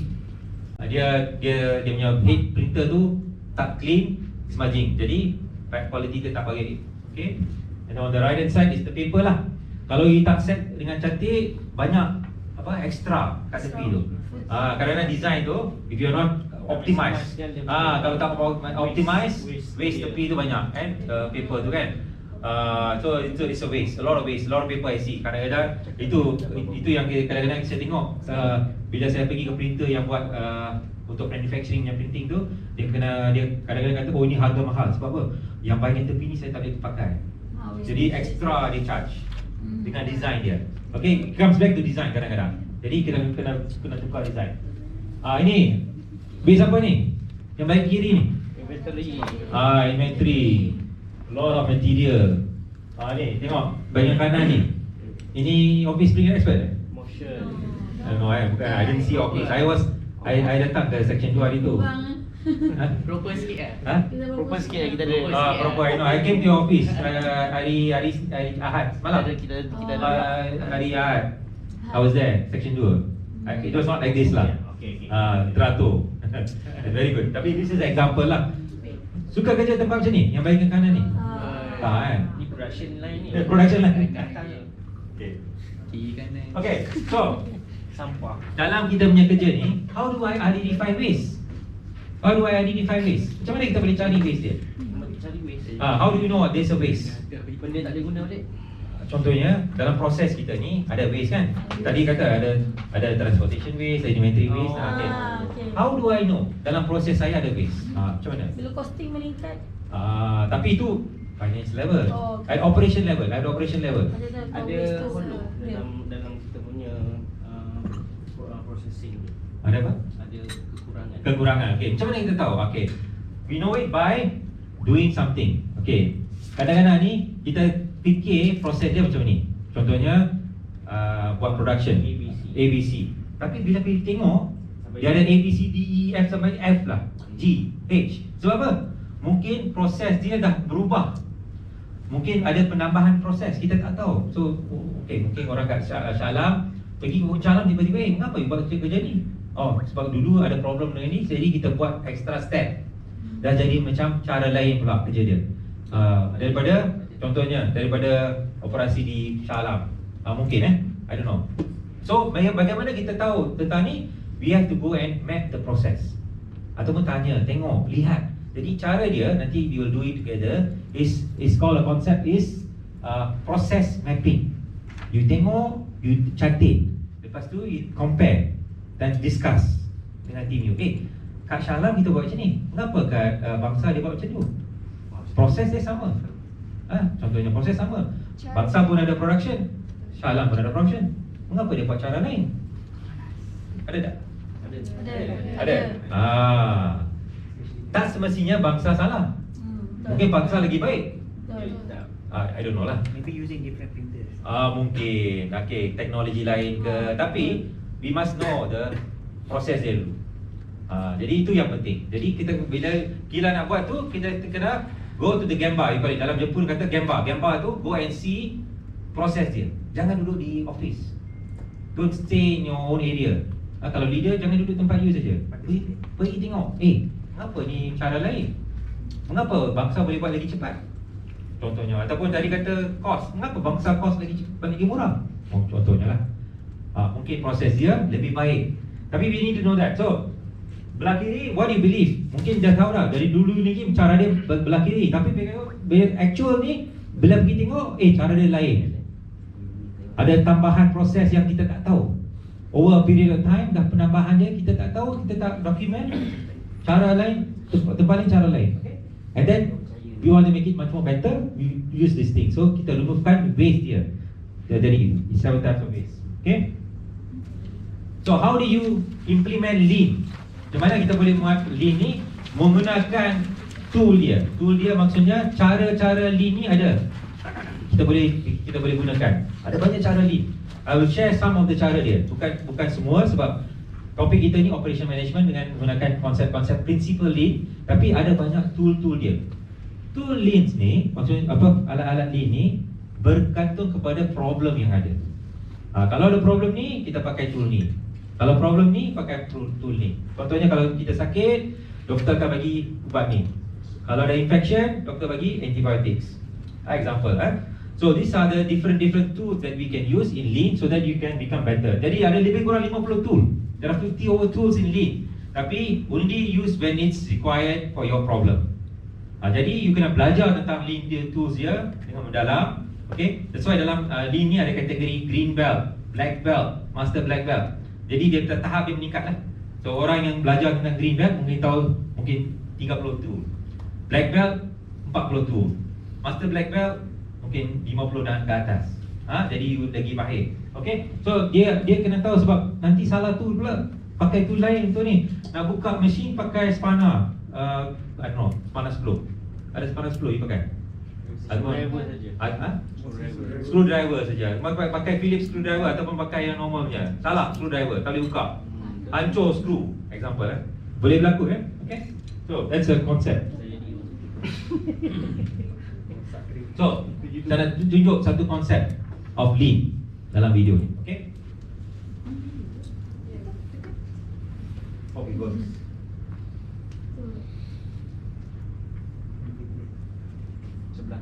Dia punya head printer tu tak clean, smudging. Jadi quality dia tak bagi. Okay. And on the right hand side is the paper lah. Kalau you tak set dengan cantik, banyak extra kat tepi tu. Kadang-kadang design tu, if you're not optimize, kalau tak optimize, waste tepi tu banyak kan, paper tu kan. So it's a waste, a lot of paper I see. Kadang-kadang itu yang kadang-kadang saya tengok bila saya pergi ke printer yang buat untuk manufacturing yang printing tu, dia kadang-kadang kata ini harga mahal. Sebab apa? Yang bahagian tepi ni saya tak boleh pakai. Jadi extra dia charge dengan design dia. Okay, comes back to design kadang-kadang. Jadi kena tukar design. Ini base apa ni? Yang baik kiri ni. Inventory. Lot of material. Ni tengok bahagian kanan ni. Ini office Free Expert Motion. No, bukan. I didn't see office. I datang ke section 2 hari tu. Proper sikit lah. Proper sikit lah kita ada. Proper. I came to your office hari Ahad semalam. Kita hari Ahad. I was there, section 2. It was not like this lah. Teratur. Very good. Tapi this is example lah. Suka kerja tempat macam ni, yang bahagian kanan ni? Kan? Ni production line ni. Production line. Kiri kanan. Okay, so sampah. dalam kita punya kerja ni, how do I identify waste? Macam mana kita boleh cari waste dia? Cari waste. How do you know there's a waste? Benda tak boleh guna balik. Contohnya dalam proses kita ni ada waste kan. Tadi kata ada transportation waste, ada inventory waste. Okay. How do I know dalam proses saya ada waste? Macam mana? Bila costing meningkat. Tapi itu finance level. At operation level, Ada Ada dalam kita punya processing. Ada apa? Ada kekurangan. kekurangan. Okay, macam mana kita tahu? Okay, we know it by doing something. Okay, kadang-kadang ni kita fikir proses dia macam ni. Contohnya buat production ABC. Tapi bila kita tengok dia ada A, B, C, D, E, F sampai F lah, G, H. Sebab apa? Mungkin proses dia dah berubah. Mungkin ada penambahan proses, kita tak tahu. So, okay, mungkin orang kat Shah Alam pergi ke Shah Alam tiba-tiba, kenapa you buat kerja ni? Oh, sebab dulu ada problem dengan ni, jadi kita buat extra step. Dah jadi macam cara lain pula kerja dia. Daripada, contohnya, daripada operasi di Shah Alam. Mungkin I don't know. So, bagaimana kita tahu tentang ni? We have to go and map the process. Ataupun tanya, tengok, lihat. Jadi cara dia, nanti we will do it together, is called a concept is process mapping. You tengok, you catat. Lepas tu, you compare dan discuss dengan tim you. Kat Shah Alam kita buat macam ni. Kenapa kat Bangsa dia buat macam tu? Proses dia sama. Contohnya proses sama. Bangsa pun ada production, Shah Alam pun ada production. Mengapa dia buat cara lain? Ada tak? Ada. Tak semestinya Bangsa salah. Mungkin Bangsa lagi baik. I don't know lah. Maybe using different printers. Mungkin. Okay, teknologi lain ke. Tapi we must know the proses dia dulu. Jadi itu yang penting. Jadi kita bila kita nak buat tu, kita kena go to the gemba. Dalam Jepun kata gemba. Gemba tu go and see proses dia. Jangan duduk di office. Don't stay in your own area. Kalau leader, jangan duduk tempat you saja. Pergi tengok. Kenapa ni cara lain? Mengapa Bangsa boleh buat lagi cepat? Contohnya. Ataupun tadi kata kos. Mengapa Bangsa kos lagi murah? Contohnya lah. Mungkin proses dia lebih baik. Tapi we need to know that. So, belah kiri, what do you believe? Mungkin dah tahu dah. Dari dulu ni cara dia belah kiri. Tapi bila actual ni, bila pergi tengok, cara dia lain. Ada tambahan proses yang kita tak tahu. Over a period of time, dah penambahan dia kita tak tahu, kita tak document. Cara lain, terpaling cara lain. Okay? And then, we want to make it much more better, we use this thing. So, kita removekan waste dia. Jadi, 7 types of waste. Okay? So, how do you implement lean? Macam mana kita boleh buat lean ni? Menggunakan tool dia. Tool dia maksudnya, cara-cara lean ni ada. Kita boleh gunakan. Ada banyak cara lean. I will share some of the cara dia. Bukan semua sebab topik kita ni operation management dengan menggunakan konsep-konsep principle lean, tapi ada banyak tool-tool dia. Tool leans ni, maksudnya apa, alat-alat lean ni bergantung kepada problem yang ada. Kalau ada problem ni, kita pakai tool ni. Kalau problem ni, pakai tool ni. Contohnya kalau kita sakit, doktor akan bagi ubat ni. Kalau ada infection, doktor bagi antibiotics. Example. So these are the different tools that we can use in lean so that you can become better. Jadi ada lebih kurang 50 tool. There are 50 over tools in lean. Tapi only use when it's required for your problem. Jadi you kena belajar tentang lean dia tools dia dengan mendalam. Okay, that's why dalam lean ni ada kategori green belt, black belt, master black belt. Jadi dia tahap dia meningkat lah. So orang yang belajar tentang green belt mungkin tahu mungkin 30 tool, black belt 40 tool, master black belt mungkin 50 dan ke atas. Jadi lagi baik. Okay, so dia kena tahu sebab nanti salah tool pula. Pakai tool lain tu ni. Nak buka mesin pakai spanner. I don't know, spanner 10. Ada spanner 10 you pakai? Screwdriver saja. Screwdriver saja. Pakai Phillips screwdriver ataupun pakai yang normalnya. Salah screwdriver, tak boleh buka. Hancur screw, example Boleh berlaku Okay. So that's a concept. So, saya nak tunjuk satu konsep of lean dalam video ni. Okay. Hope it works. Sebelah.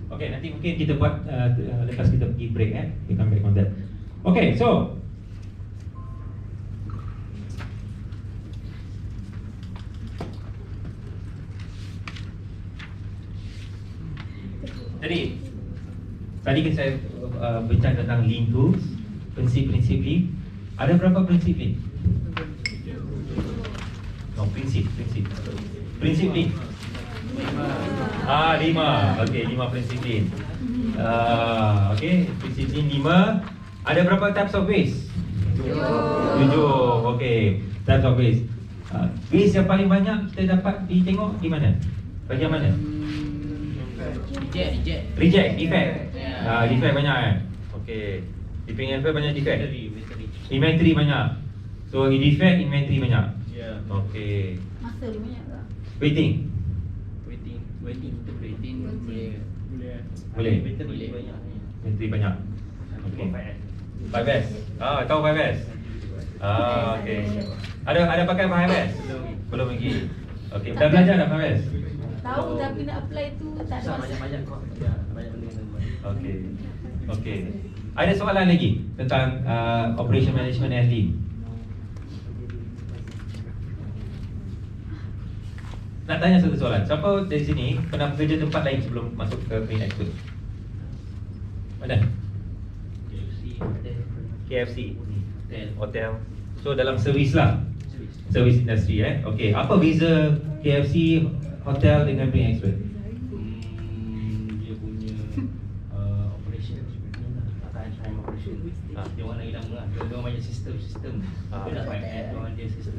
Okay, nanti mungkin kita buat lepas kita pergi break we come back on that. Okay, so jadi tadi kan saya bincang tentang lean tools, prinsip-prinsip lean. Ada berapa prinsip lean? No, prinsip lean. 5. Okey, 5 prinsip lean. Okey, prinsip lean 5. Ada berapa types of waste? 7. Okey, types of waste. Waste yang paling banyak kita dapat ditengok di mana? Bahagian mana? Reject, defect. Defect banyak kan? Okey. Di PNFL banyak defect. Inventory banyak. So defect, inventory banyak. Okey. Masa dia banyak tak? Waiting. Boleh. Inventory banyak. Okey. 5S. Tahu 5S? Okey. Ada pakai 5S? Belum lagi. Okey, dah belajar dah 5S? Tahu tapi nak apply tu tak ada masa. Banyak kok. Ya, banyak benda memang. Okey. Ada soalan lagi tentang operation management and lean? Nak tanya satu soalan. Siapa dari sini pernah bekerja tempat lain sebelum masuk ke Green Expert? Mana? KFC. Hotel. So dalam servis lah. Servis industri Okey, apa beza KFC, hotel dengan Green Expert? Dia punya operation time operation. Dia orang lagi lama lah. Dia orang banyak sistem. Dia nak buat dia orang dia sistem.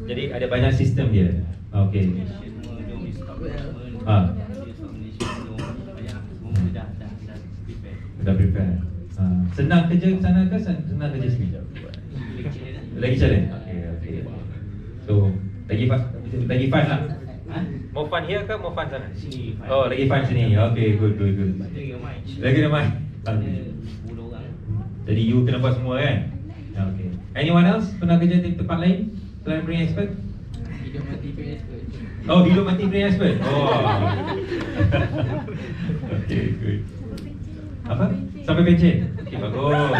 Jadi ada banyak sistem dia. Okey. Dah prepare. Senang kerja sana ke senang kerja sini? Lagi challenge. Okey. So lagi fun lah. More fun here ke more fun sana? Sini. Oh, lagi fun sini. Okey, good. Lagi ramai. Jadi you kena buat semua kan? Okey. Anyone else pernah kerja di tempat lain selain Green Expert? Hidup mati Green Expert. Oh, hidup mati Green Expert. Okey, good. Apa? Sampai pencet. Okey, bagus.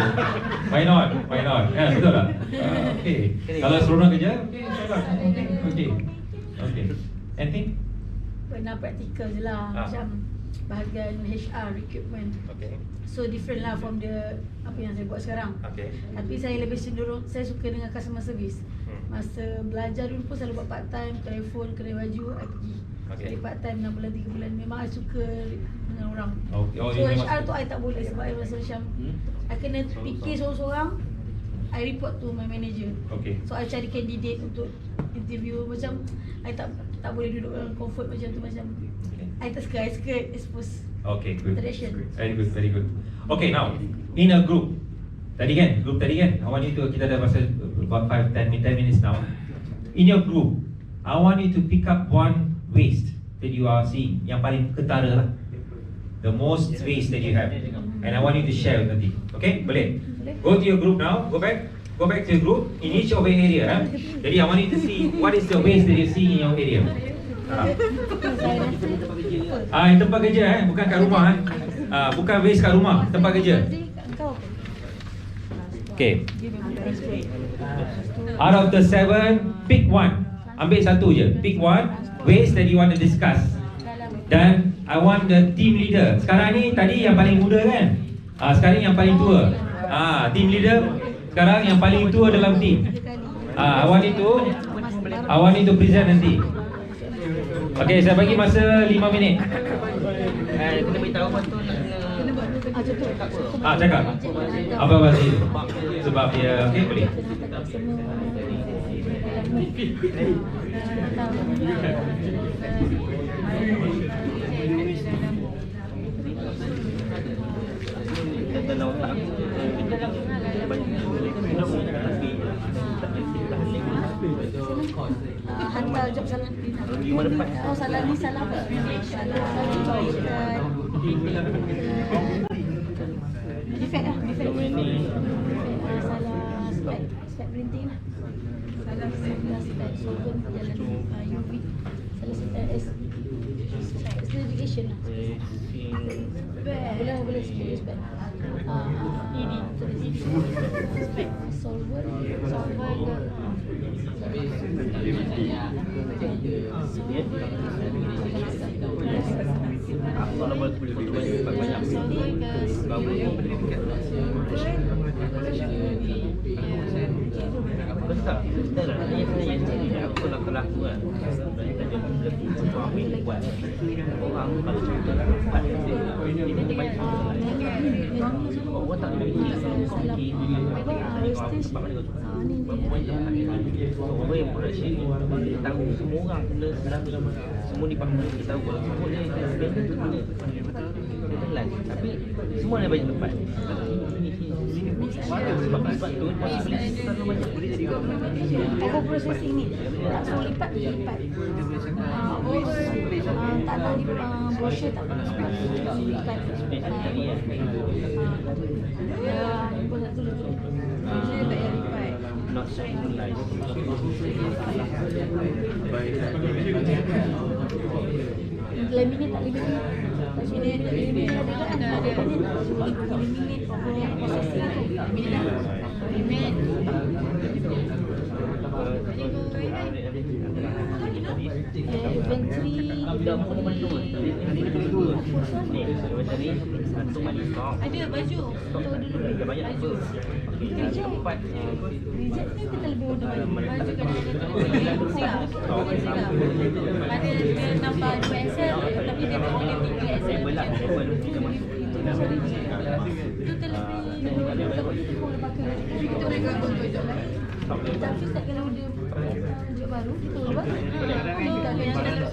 Why not? Betul tak? Okey. Kalau seronok kerja, okey. Anything? Pernah praktikal je lah. Macam bahagian HR, recruitment. Okay. So different lah from the apa yang saya buat sekarang. Okay. Tapi saya lebih cenderung, saya suka dengan customer service. Masa belajar dulu pun selalu buat part time, telefon, kedai baju, I pergi. Jadi part time 6 bulan, 3 bulan. Memang I suka dengan orang. So HR tu I tak boleh sebab I rasa macam I kena fikir seorang-seorang. I report to my manager. Okay. So I cari candidate untuk interview. Macam I tak boleh duduk dalam comfort macam tu. Macam I tak suka, I suka expose. Okay, good. Tradition. Very good. Okay, now in a group. Tadi kan, I want you to, kita dah pasal about 10 minutes now. In your group, I want you to pick up one waste that you are seeing, yang paling ketara lah. The most waste that you have. And I want you to share with the team. Okay, boleh? Go to your group now, go back to your group in each of your area. Jadi I want you to see what is the waste that you see in your area. Yang tempat kerja bukan kat rumah bukan waste kat rumah, tempat kerja. Okay. Out of the 7, pick one. Ambil satu je. Pick one waste that you want to discuss. Dan I want the team leader. Sekarang ni tadi yang paling muda kan? Sekarang yang paling tua. Team leader sekarang yang paling tua dalam team. I want it to present nanti. Okay, saya bagi masa 5 minit. Kena beritahu apa tu nak kena cakap. Apa pasti? Sebab dia okey boleh. Hantar job salah. Oh, salah ni salah apa? Salah. Defect lah. Salah slide printing lah. Salah slide solvent jalan UV. Salah slide SDVA Application lah. Boleh spek. ED, tulis ED. Spek. Solvent ke. Kalau boleh banyak besar. Dah lah, saya aku nak kelas tu kan. Kita lebih ambil buat orang kalau cepat ini banyak orang tak boleh orang yang production ni tahu semua orang kena semua department kita tahu kalau semua ni deadline tapi semua ada banyak tempat sebab tu boleh jadi Over processing ni tak suruh lipat. Tak tahu di brochure tak pernah lipat. Ya, ibu tak tulis tu. Dia tak payah lipat. not centralized. Laminate tak laminate? Laminate ada laminate processing tu. Inventory ada baju Dah banyak baju. Tempat reject ni kita lebih order baju kan ada dia nampak 2XL tapi dia tak boleh 3XL belah itu terlebih kita pakai kita reka untuk lain tapi tak kalau dia baju baru kita ubah kita akan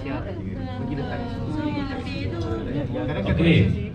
jalan so yang lebih tu Okay.